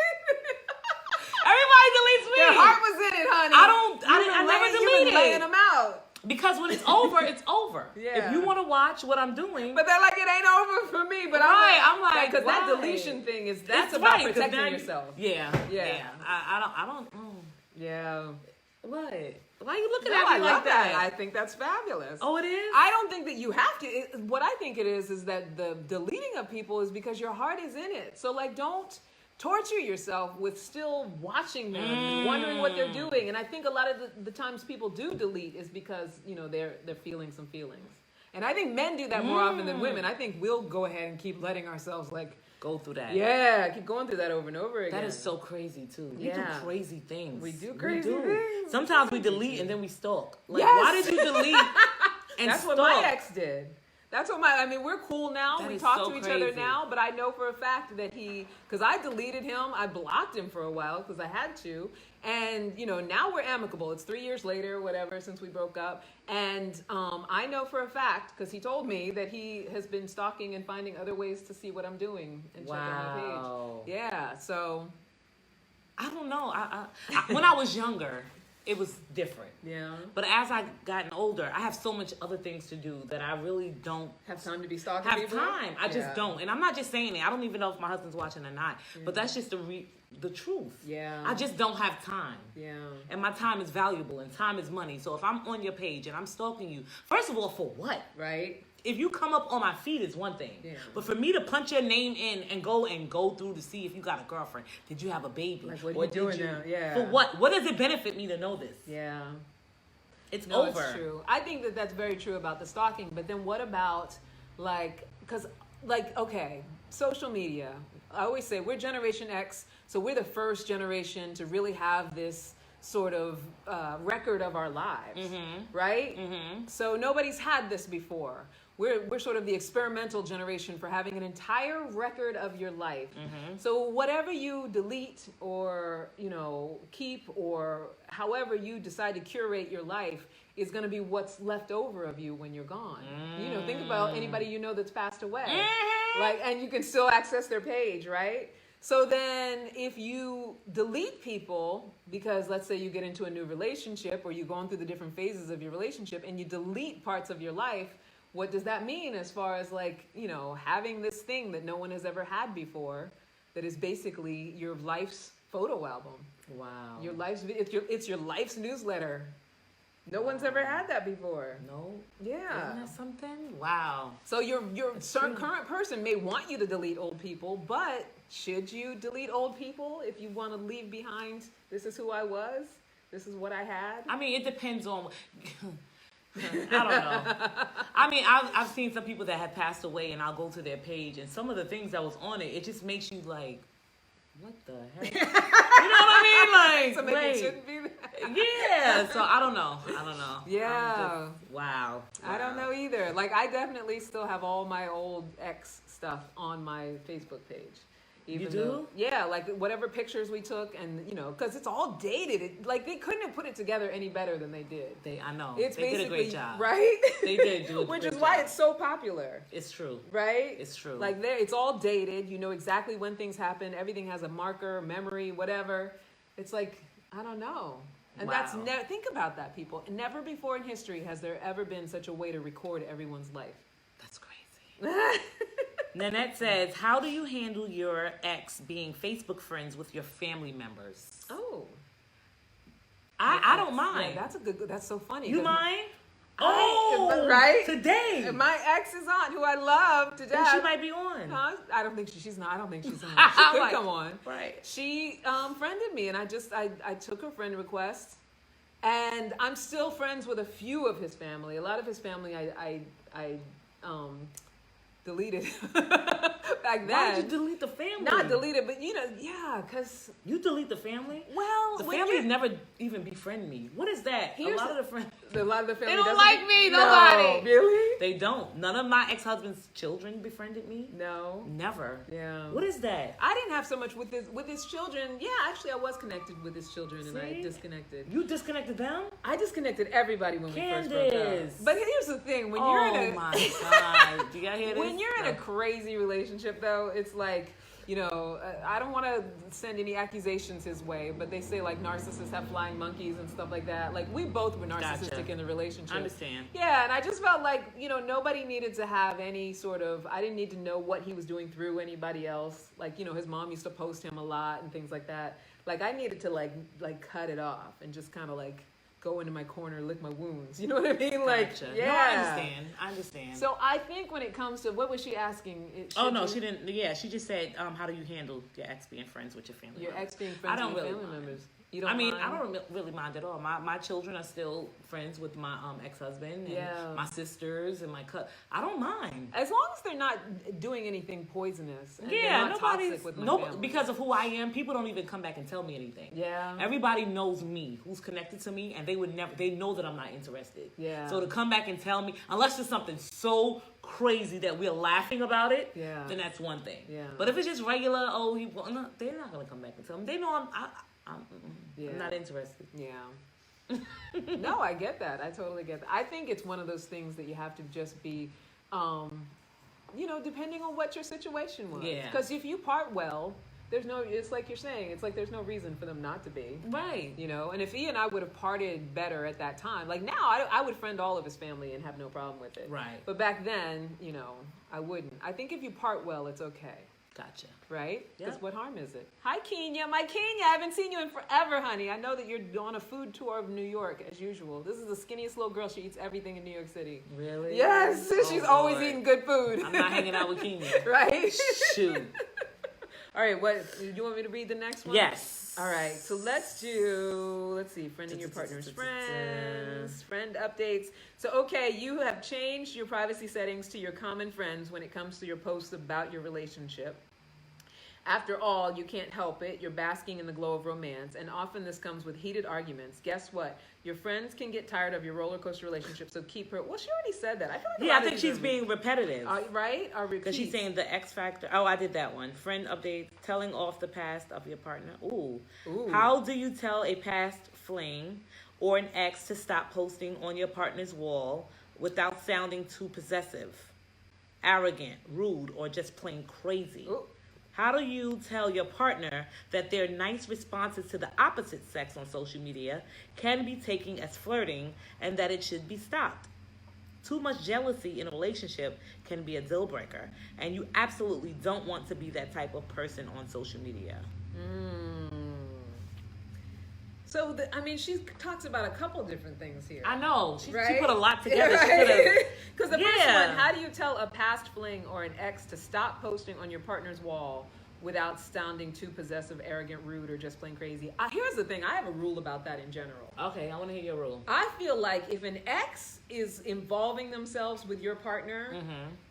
Everybody deletes me. Your heart was in it, honey. I never You deleted were laying them out. because when it's over, it's over. Yeah. If you want to watch what I'm doing, But they're like, it ain't over for me. But I'm like, because that why? deletion thing that's it's about right, 'cause protecting now yourself. Yeah. Yeah. I don't. Yeah. What? Why are you looking No, at me I like love that? I think that's fabulous. Oh, it is. I don't think that you have to. What I think it is that the deleting of people is because your heart is in it. So like, don't torture yourself with still watching them and wondering what they're doing. And I think a lot of the times people do delete is because they're feeling some feelings. And I think men do that more often than women. I think we'll go ahead and keep letting ourselves Go through that. keep going through that over and over again. That is so crazy too. We do Yeah. crazy things. We do crazy things. Sometimes we delete and then we stalk. Like, Yes. why did you delete and That's stalk? what my ex did. That's what we're cool now. That We is talk so to each other crazy. now, but I know for a fact that because I deleted him, I blocked him for a while because I had to. And, now we're amicable. It's 3 years later, whatever, since we broke up. And I know for a fact, because he told me that he has been stalking and finding other ways to see what I'm doing and checking my Wow. page. Yeah, so, I don't know. I when I was younger, it was different. yeah. But as I gotten older, I have so much other things to do that I really don't Have time to be stalking have people? time. I just Yeah. don't. And I'm not just saying it. I don't even know if my husband's watching or not. But that's just the truth. Yeah. I just don't have time. Yeah. And my time is valuable and time is money. So if I'm on your page and I'm stalking you, first of all, for what? Right? If you come up on my feed is one thing. Yeah. But for me to punch your name in and go through to see if you got a girlfriend, did you have a baby? Like, what are Or you did doing now? Yeah. For what? What does it benefit me to know this? Yeah. It's No, over. it's true. I think that that's very true about the stalking. But then what about okay, social media. I always say we're Generation X, so we're the first generation to really have this sort of record of our lives, right? So nobody's had this before. We're sort of the experimental generation for having an entire record of your life. So whatever you delete or keep, or however you decide to curate your life, is going to be what's left over of you when you're gone. Think about anybody that's passed away, and you can still access their page, right? So then if you delete people because let's say you get into a new relationship or you're going through the different phases of your relationship and you delete parts of your life, what does that mean as far as having this thing that no one has ever had before that is basically your life's photo album? Wow. Your life's it's your life's newsletter. No one's ever had that before. No. Yeah. Isn't that something? Wow. So your current person may want you to delete old people, but should you delete old people if you want to leave behind, this is who I was, this is what I had? I mean, it depends on. I don't know. I mean, I've seen some people that have passed away, and I'll go to their page, and some of the things that was on it, it just makes you like, what the heck? You know what I mean? Like, So maybe wait. it shouldn't be that. Yeah. So I don't know. Yeah. Wow. I don't know either. I definitely still have all my old ex stuff on my Facebook page. You do? Though, yeah, whatever pictures we took, and because it's all dated. They couldn't have put it together any better than they did. I know. It's they did a basically great job. right. They did do a Which great is why job. it's so popular. It's true. Right? It's true. It's all dated. You know exactly when things happen. Everything has a marker, memory, whatever. It's I don't know. And Wow. think about that, people. Never before in history has there ever been such a way to record everyone's life. That's crazy. Nanette says, how do you handle your ex being Facebook friends with your family members? Oh. I don't mind. Yeah, that's so funny. You mind? right? Today. And my ex's aunt, who I love to death. She might be on. Huh? I don't think she's not. I don't think she's on. She could Like, come on. right. She friended me, and I took her friend request, and I'm still friends with a few of his family. A lot of his family, I deleted back then. Why did you delete the family? Not deleted, but because You delete the family? well, The when family you're- never even befriend me. What is that? Here's a lot of the family family don't doesn't- like me, No, nobody. really? they don't. None of my ex-husband's children befriended me. No. Never. Yeah. What is that? I didn't have so much with his children. Yeah, actually, I was connected with his children, and I See? disconnected. You disconnected them? I disconnected everybody when we first broke up. Candace. But here's the thing: when you're in a my God. Do y'all hear this? when you're in a crazy relationship, though, it's like, I don't want to send any accusations his way, but they say like narcissists have flying monkeys and stuff like that. Like we both were narcissistic Gotcha. in the relationship. I understand. Yeah, and I just felt like, nobody needed to have any sort of, I didn't need to know what he was doing through anybody else. Like, his mom used to post him a lot and things like that. Like I needed to like cut it off and just kind of like go into my corner, lick my wounds. You know what I mean? Like, Gotcha. yeah. No, I understand. So I think when it comes to, what was she asking? Oh no, she didn't. Yeah, she just said, "How do you handle your ex being friends with your family?" Your members? ex being friends I don't with really family mind. members. You don't I mean, mind? I don't really mind at all. My children are still friends with my ex-husband and Yeah. my sisters and my I don't mind. As long as they're not doing anything poisonous. And Yeah, they're not nobody's toxic with my family. because of who I am. People don't even come back and tell me anything. Yeah. Everybody knows me, who's connected to me, and they would never. They know that I'm not interested. Yeah. So to come back and tell me, unless it's something so crazy that we're laughing about it, Yeah. then that's one thing. Yeah. But if it's just regular, they're not gonna come back and tell me. They know I'm Yeah. not interested. Yeah. No, I get that. I totally get that. I think it's one of those things that you have to just be, depending on what your situation was. Yeah. Because if you part well, it's like you're saying, it's like there's no reason for them not to be. Right. And if he and I would have parted better at that time, like now I would friend all of his family and have no problem with it. Right. But back then, I wouldn't. I think if you part well, it's okay. Gotcha. Right? Because Yeah. what harm is it? Hi, Kenya. My Kenya, I haven't seen you in forever, honey. I know that you're on a food tour of New York, as usual. This is the skinniest little girl. She eats everything in New York City. Really? Yes. Oh, She's always Lord. eating good food. I'm not hanging out with Kenya. Right? Shoot. All right. What? You want me to read the next one? Yes. All right. So let's see. Friending your partner's friends. Friend updates. So, okay, you have changed your privacy settings to your common friends when it comes to your posts about your relationship. After all, you can't help it. You're basking in the glow of romance, and often this comes with heated arguments. Guess what? Your friends can get tired of your roller coaster relationship, so keep her. Well, she already said that. I feel like a Yeah, lot I of think these she's are- being repetitive. right? Or Because she's saying the X Factor. Oh, I did that one. Friend updates, telling off the past of your partner. Ooh. Ooh. How do you tell a past fling or an ex to stop posting on your partner's wall without sounding too possessive, arrogant, rude, or just plain crazy? Ooh. How do you tell your partner that their nice responses to the opposite sex on social media can be taken as flirting and that it should be stopped? Too much jealousy in a relationship can be a deal breaker, and you absolutely don't want to be that type of person on social media. So, she talks about a couple different things here. I know. She Right? put a lot together. Yeah, She could've- right? Because the first Yeah. one, how do you tell a past fling or an ex to stop posting on your partner's wall without sounding too possessive, arrogant, rude, or just plain crazy? Here's the thing. I have a rule about that in general. Okay, I want to hear your rule. I feel like if an ex is involving themselves with your partner,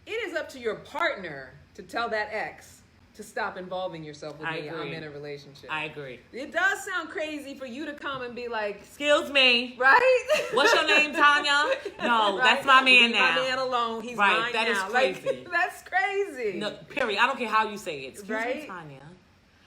it is up to your partner to tell that ex to stop involving yourself with I me. agree. I'm in a relationship. I agree. It does sound crazy for you to come and be like, Excuse me. right? What's your name, Tanya? No, Right? that's my man Leave now. My man alone. He's Right, mine that is now. crazy. Like, that's crazy. No, period. I don't care how you say it. Excuse me, Right? Tanya.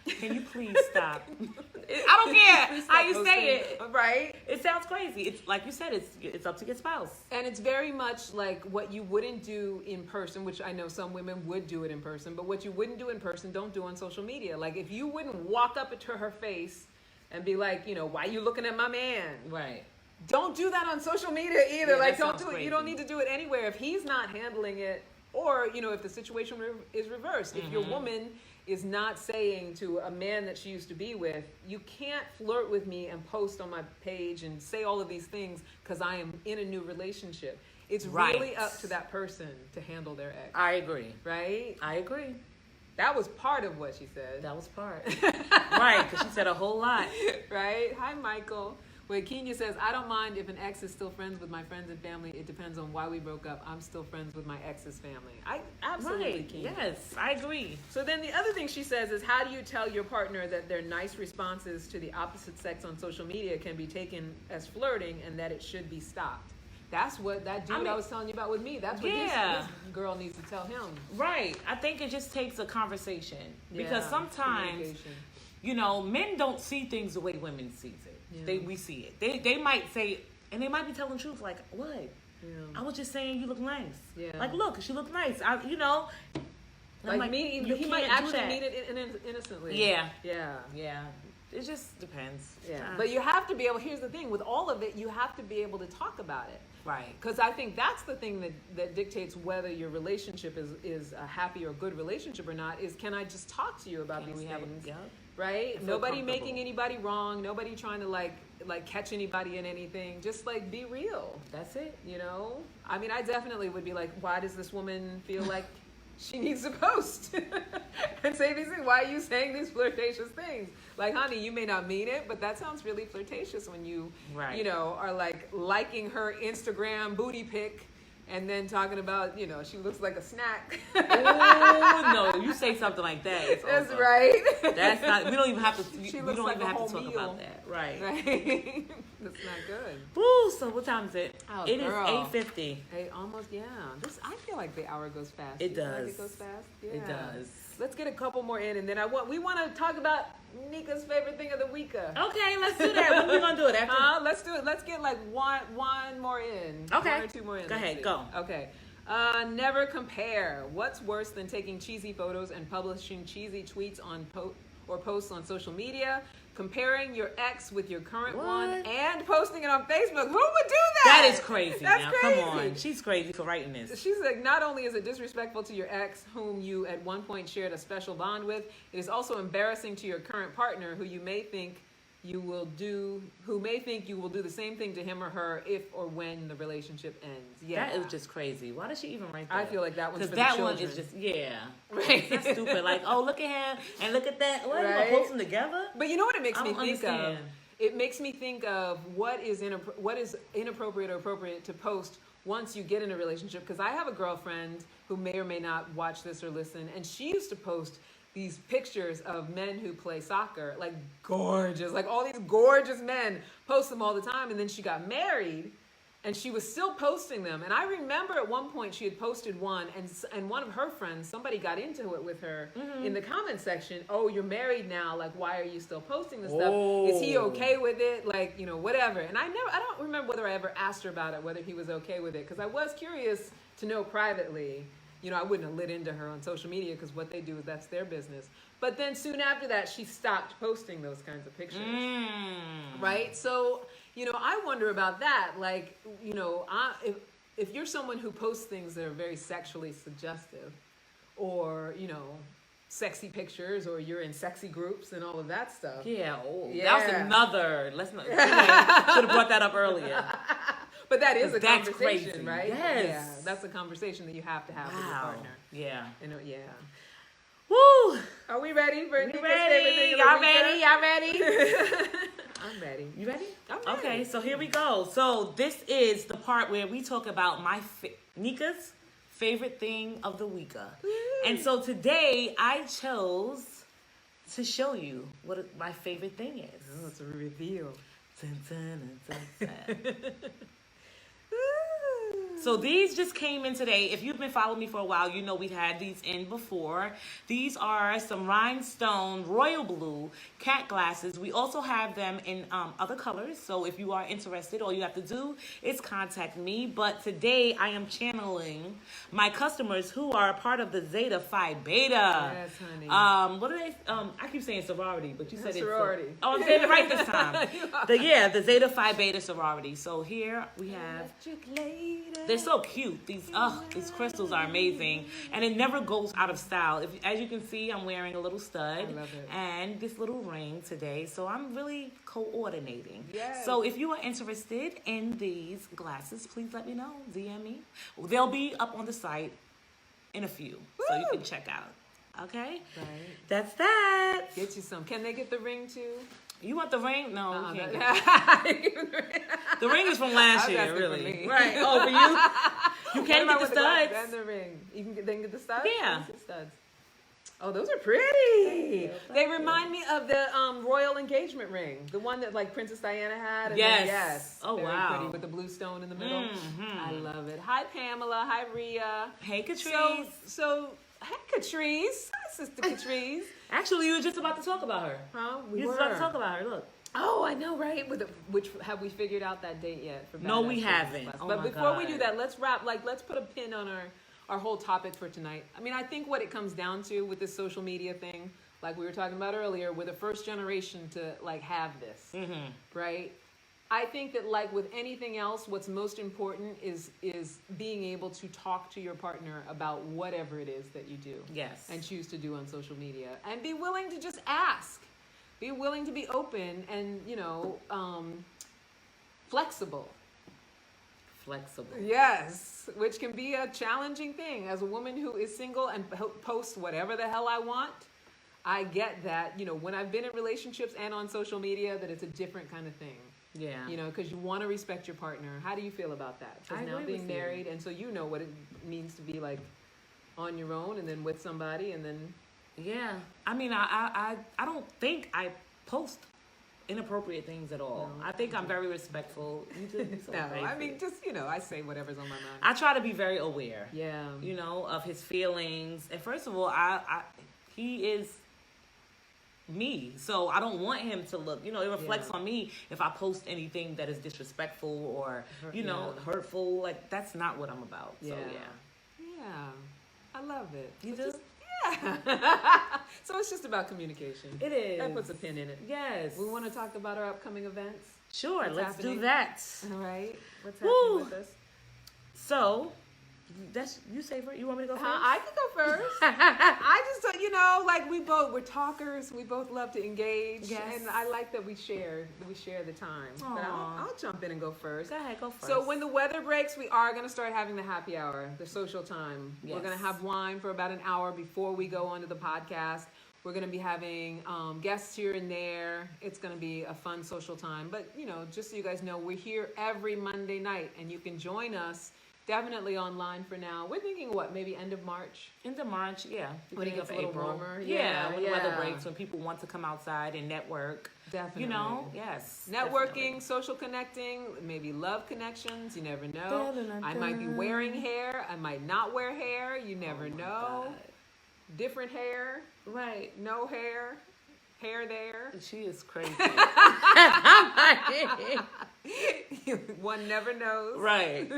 Can you please stop? I don't care how you say it. Right? It sounds crazy. It's like you said. It's up to your spouse. And it's very much like what you wouldn't do in person, which I know some women would do it in person, but what you wouldn't do in person, don't do on social media. Like if you wouldn't walk up to her face and be like, why you looking at my man? Right. Don't do that on social media either. Yeah, Like that don't sounds do it. crazy. You don't need to do it anywhere if he's not handling it. Or, if the situation is reversed. If your woman is not saying to a man that she used to be with, you can't flirt with me and post on my page and say all of these things because I am in a new relationship. It's really up to that person to handle their ex. I agree. Right? I agree. That was part of what she said. That was part. Right, because she said a whole lot. Right? Hi, Michael. Wait, Kenya says, I don't mind if an ex is still friends with my friends and family. It depends on why we broke up. I'm still friends with my ex's family. I absolutely Right. Kenya. Yes, I agree. So then the other thing she says is, how do you tell your partner that their nice responses to the opposite sex on social media can be taken as flirting and that it should be stopped? That's what that dude I was telling you about with me. That's what this girl needs to tell him. Right. I think it just takes a conversation. Because Yeah, sometimes, communication. you know, men don't see things the way women sees it. Yeah. We see it. They might say, and they might be telling the truth, like, what? Yeah. I was just saying you look nice. Yeah. Like, look, she look nice. You know. And I'm Like me, you he might can't do actually that. mean it innocently. Yeah. Yeah. Yeah. It just depends. Yeah. But you have to be able, here's the thing, with all of it, you have to be able to talk about it. Right. Because I think that's the thing that dictates whether your relationship is a happy or good relationship or not, is can I just talk to you about these things? Right? feel Nobody comfortable. making anybody wrong. Nobody trying to like catch anybody in anything. Just like be real. That's it. You know? I mean, I definitely would be like, why does this woman feel like she needs to post and say these things? Why are you saying these flirtatious things? Like, honey, you may not mean it, but that sounds really flirtatious when you, Right. you know, are like liking her Instagram booty pic and then talking about, you know, she looks like a snack. Oh no! You say something like that. It's That's over. right. That's not. We don't even have to. She We looks don't like even a have to whole talk meal. about that. Right. Right. That's not good. Woo! So what time is it? Oh, It is girl. 8:50. Hey, almost, yeah. I feel like the hour goes fast. It You feel like does. it goes fast? Yeah. It does. Let's get a couple more in, and then we want to talk about Nika's favorite thing of the week. Okay, let's do that. When are we gonna do it? After? Let's do it. Let's get like one more in. Okay. One or two more in. Go Let's ahead, see. go. Okay. Never compare. What's worse than taking cheesy photos and publishing cheesy tweets on posts on social media? Comparing your ex with your current one and posting it on Facebook. Who would do that? That is crazy. That's now, crazy. come on. She's crazy for writing this. She's like, not only is it disrespectful to your ex, whom you at one point shared a special bond with, it is also embarrassing to your current partner, who may think you will do the same thing to him or her if or when the relationship ends. Yeah, That is just crazy. Why does she even write that? I feel like that one's for the that children. one is just Right. That's stupid. Like, oh, look at him and look at that. What? Right. Right. Gonna post them together? But you know what it makes I me don't think understand. of? It makes me think of what is inappropriate or appropriate to post once you get in a relationship. Because I have a girlfriend who may or may not watch this or listen, and she used to post these pictures of men who play soccer, like gorgeous, like all these gorgeous men, post them all the time. And then she got married, and she was still posting them. And I remember at one point she had posted one, and one of her friends, somebody got into it with her in the comment section. Oh, you're married now. Like, why are you still posting this stuff? Is he okay with it? Like, you know, whatever. And I don't remember whether I ever asked her about it, whether he was okay with it, because I was curious to know privately. You know, I wouldn't have lit into her on social media because what they do is that's their business. But then soon after that, she stopped posting those kinds of pictures. Right? So, you know, I wonder about that. Like, you know, if you're someone who posts things that are very sexually suggestive, or, you know, sexy pictures, or you're in sexy groups and all of that stuff. Yeah. Oh, Yeah. that was another. Let's not. Should have brought that up earlier. But that is a That's conversation, crazy. right? Yes. Yeah, that's a conversation that you have to have with your partner. Yeah. You know, yeah. Woo! Are we ready for We Nika's ready? favorite thing of the Y'all week? ready? Y'all ready? I'm ready. You ready? I'm ready. Okay, so here we go. So this is the part where we talk about Nika's favorite thing of the week. And so today I chose to show you what my favorite thing is. Oh, it's a reveal. Dun, dun, dun, dun, dun. So these just came in today. If you've been following me for a while, you know we've had these in before. These are some rhinestone royal blue cat glasses. We also have them in other colors. So if you are interested, all you have to do is contact me. But today I am channeling my customers who are a part of the Zeta Phi Beta. Yes, honey. What are they? I keep saying sorority, but you said it's sorority. Oh, I'm saying it right this time. The Zeta Phi Beta sorority. So here we have Electric lady. They're so cute. These crystals are amazing, and it never goes out of style. As you can see, I'm wearing a little stud I love it. and this little ring today, so I'm really coordinating. Yes. So if you are interested in these glasses, please let me know. DM me. They'll be up on the site in a few, so you can check out. Okay, Right. that's that. Get you some. Can they get the ring too? You want the ring? No, Uh-uh, you can't that- get it. The ring is from last I was year, asking for really. me. Right. Oh, for you? You can't What get about the with glass studs. and the ring. You can get the studs. Yeah. Let me see studs. Oh, those are pretty. They remind me of the royal engagement ring, the one that like Princess Diana had. And Yes. then, yes. Oh, very wow. Pretty with the blue stone in the middle. Mhm. I love it. Hi Pamela. Hi Rhea. Hey, Catrice. So hey Catrice. Hi Sister Catrice. Actually, you were just about to talk about her. Huh? We You were. were about to talk about her. Look. Oh, I know, right? Which have we figured out that date yet? For No, Badass we Business haven't. Class? Oh But my before we God. do that, let's put a pin on our whole topic for tonight. I mean, I think what it comes down to with this social media thing, like we were talking about earlier, we're the first generation to like have this, right? I think that like with anything else, what's most important is being able to talk to your partner about whatever it is that you do. Yes. And choose to do on social media, and be willing to just ask. Be willing to be open and, flexible. Flexible. Yes, which can be a challenging thing. As a woman who is single and posts whatever the hell I want, I get that, when I've been in relationships and on social media, that it's a different kind of thing. Yeah. Because you want to respect your partner. How do you feel about that? I Because now agree being with you. married, and so you know what it means to be like on your own and then with somebody and then... Yeah. I mean, I don't think I post inappropriate things at all. No. I think I'm very respectful. You just so No, crazy. I mean, just, I say whatever's on my mind. I try to be very aware. Yeah. Of his feelings. And first of all, he is me. So I don't want him to look, it reflects Yeah. on me if I post anything that is disrespectful or, Yeah. hurtful. Like, that's not what I'm about. So, Yeah. yeah. Yeah. I love it. You It's do? just- yeah. So it's just about communication. It is. That puts a pin in it. Yes. We want to talk about our upcoming events. Sure, What's let's happening? do that. All right. What's Woo. happening with us? So, you say first? You want me to go first? I can go first. I just thought, like we're talkers. We both love to engage. Yes. And I like that we share the time. But Aw. I'll jump in and go first. Go ahead, go first. So when the weather breaks, we are going to start having the happy hour, the social time. Yes. We're going to have wine for about an hour before we go onto the podcast. We're going to be having guests here and there. It's going to be a fun social time. But, just so you guys know, we're here every Monday night, and you can join us definitely online for now. We're thinking, maybe end of March? into March, yeah. When it beginning gets of a little April. warmer. Yeah, when the weather yeah. breaks, when people want to come outside and network. Definitely. Yes. Networking, definitely. social connecting, maybe love connections. You never know. I might be wearing hair. I might not wear hair. You never know. God. Different hair. Right. No hair. Hair there. She is crazy. One never knows. Right.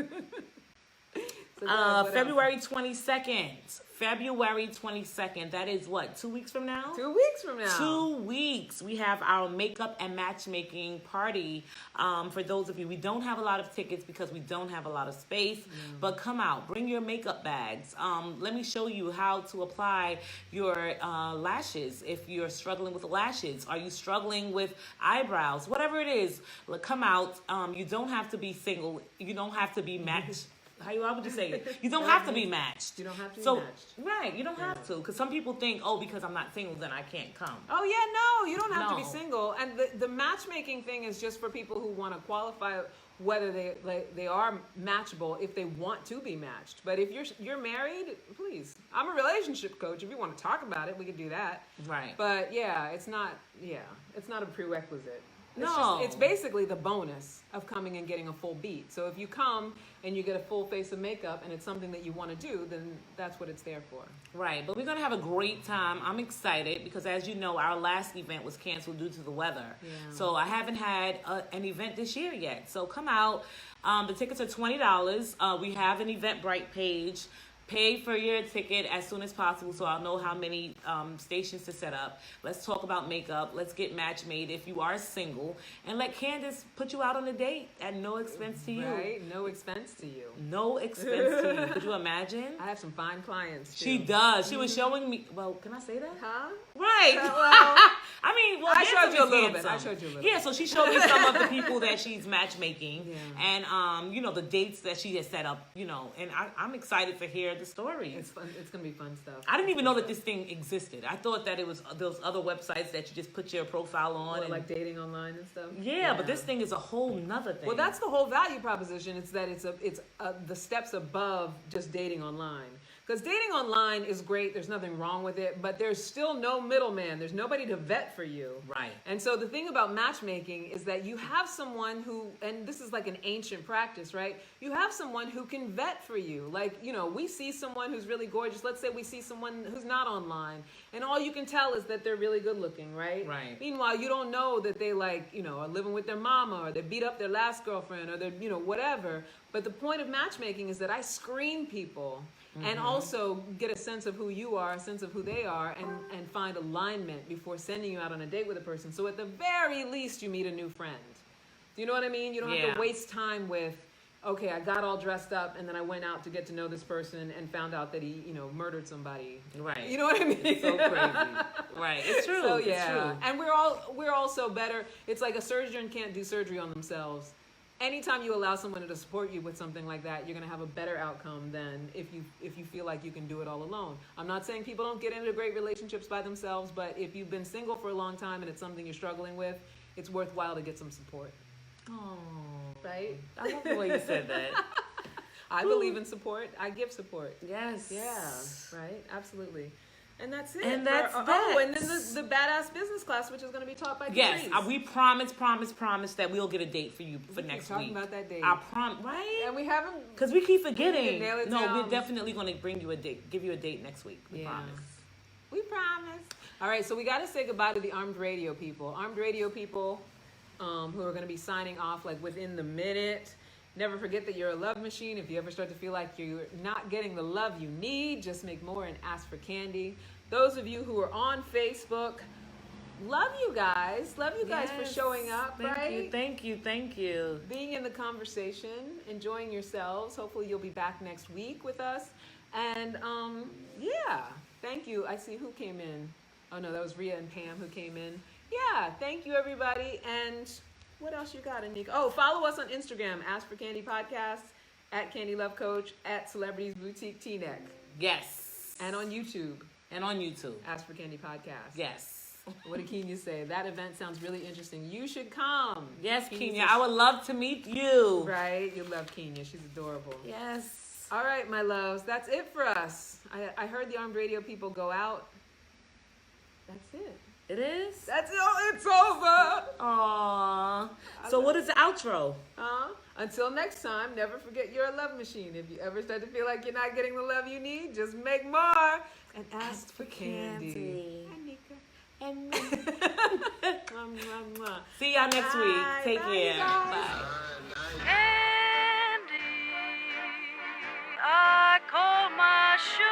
So what else? February 22nd. February 22nd. That is what? 2 weeks from now? 2 weeks from now. 2 weeks. We have our makeup and matchmaking party. For those of you, we don't have a lot of tickets because we don't have a lot of space. But come out, bring your makeup bags. Let me show you how to apply your lashes. If you're struggling with lashes, are you struggling with eyebrows? Whatever it is, come out. You don't have to be single. You don't have to be matched. How would you say it? You don't have to be matched. You don't have to be So, matched. right, you don't have to. Because some people think, because I'm not single, then I can't come. Oh yeah, no, you don't have to be No. single. And the matchmaking thing is just for people who want to qualify whether they are matchable if they want to be matched. But if you're married, please, I'm a relationship coach. If you want to talk about it, we could do that. Right. But yeah, it's not a prerequisite. No. It's basically the bonus of coming and getting a full beat. So if you come and you get a full face of makeup and it's something that you want to do, then that's what it's there for. Right, but we're going to have a great time. I'm excited because, as you know, our last event was canceled due to the weather. Yeah. So I haven't had an event this year yet. So come out. The tickets are $20. We have an Eventbrite page. Pay for your ticket as soon as possible so I'll know how many stations to set up. Let's talk about makeup. Let's get match made if you are single. And let Candace put you out on a date at no expense to you. Right? No expense to you. No expense to you. Could you imagine? I have some fine clients. Too. She does. She was showing me. Well, can I say that? Huh? Right. Well, I mean, well, I showed you a little handsome. bit. I showed you a little Yeah, so she showed me some of the people that she's matchmaking, Yeah. and the dates that she has set up. And I'm excited to hear the stories. It's fun. It's gonna be fun stuff. I didn't even know that this thing existed. I thought that it was those other websites that you just put your profile on. Or and, like dating online and stuff. yeah, but this thing is a whole nother thing. Well, that's the whole value proposition. It's that it's the steps above just dating online. Because dating online is great. There's nothing wrong with it, but there's still no middleman. There's nobody to vet for you. Right. And so the thing about matchmaking is that you have someone who, and this is like an ancient practice, right? You have someone who can vet for you. Like, we see someone who's really gorgeous. Let's say we see someone who's not online, and all you can tell is that they're really good looking, right? Right. Meanwhile, you don't know that they are living with their mama, or they beat up their last girlfriend, or they're, whatever. But the point of matchmaking is that I screen people and also get a sense of who you are, a sense of who they are, and find alignment before sending you out on a date with a person. So at the very least, you meet a new friend. Do you know what I mean? You don't have to waste time with, okay, I got all dressed up and then I went out to get to know this person and found out that he, murdered somebody. Right. You know what I mean? It's so crazy. Right. It's true. So It's yeah, true. and we're also better. It's like a surgeon can't do surgery on themselves. Anytime you allow someone to support you with something like that, you're going to have a better outcome than if you feel like you can do it all alone. I'm not saying people don't get into great relationships by themselves, but if you've been single for a long time and it's something you're struggling with, it's worthwhile to get some support. Oh, Right? I love the way you said that. I believe in support. I give support. Yes. Yeah. Right? Absolutely. And that's it. And that's and that. then the badass business class, which is going to be taught by Yes, Patrice. we promise that we'll get a date for you for keep next talking week. about that date. I promise, right? And we haven't. Because we keep We forgetting. need to nail it No, down. we're definitely going to bring you a date, give you a date next week. We promise. We promise. All right, so we got to say goodbye to the Armed Radio people. Armed Radio people who are going to be signing off like within the minute. Never forget that you're a love machine. If you ever start to feel like you're not getting the love you need, just make more and ask for candy. Those of you who are on Facebook, love you guys. Love you guys for showing up, right? Thank you. Being in the conversation, enjoying yourselves. Hopefully you'll be back next week with us. And yeah, thank you. I see who came in. Oh no, that was Rhea and Pam who came in. Yeah, thank you everybody. And what else you got, Anika? Oh, follow us on Instagram, Ask for Candy Podcast, at Candy Love Coach, at Celebrities Boutique T-Neck. Yes. And on YouTube, And on YouTube. Ask for Candy Podcast. Yes. What did Kenya say? That event sounds really interesting. You should come. Yes, Kenya Kenya. says- I would love to meet you. Right? You love Kenya. She's adorable. Yes. All right, my loves. That's it for us. I heard the Armed Radio people go out. That's it. It is? That's it. It's over. Aww. So what is the outro? Until next time, never forget you're a love machine. If you ever start to feel like you're not getting the love you need, just make more and ask for candy. Hi, Nika. Mwah, mwah, mwah. See y'all next week. Bye. Take Bye, care. guys. Bye. Candy, I call my sugar.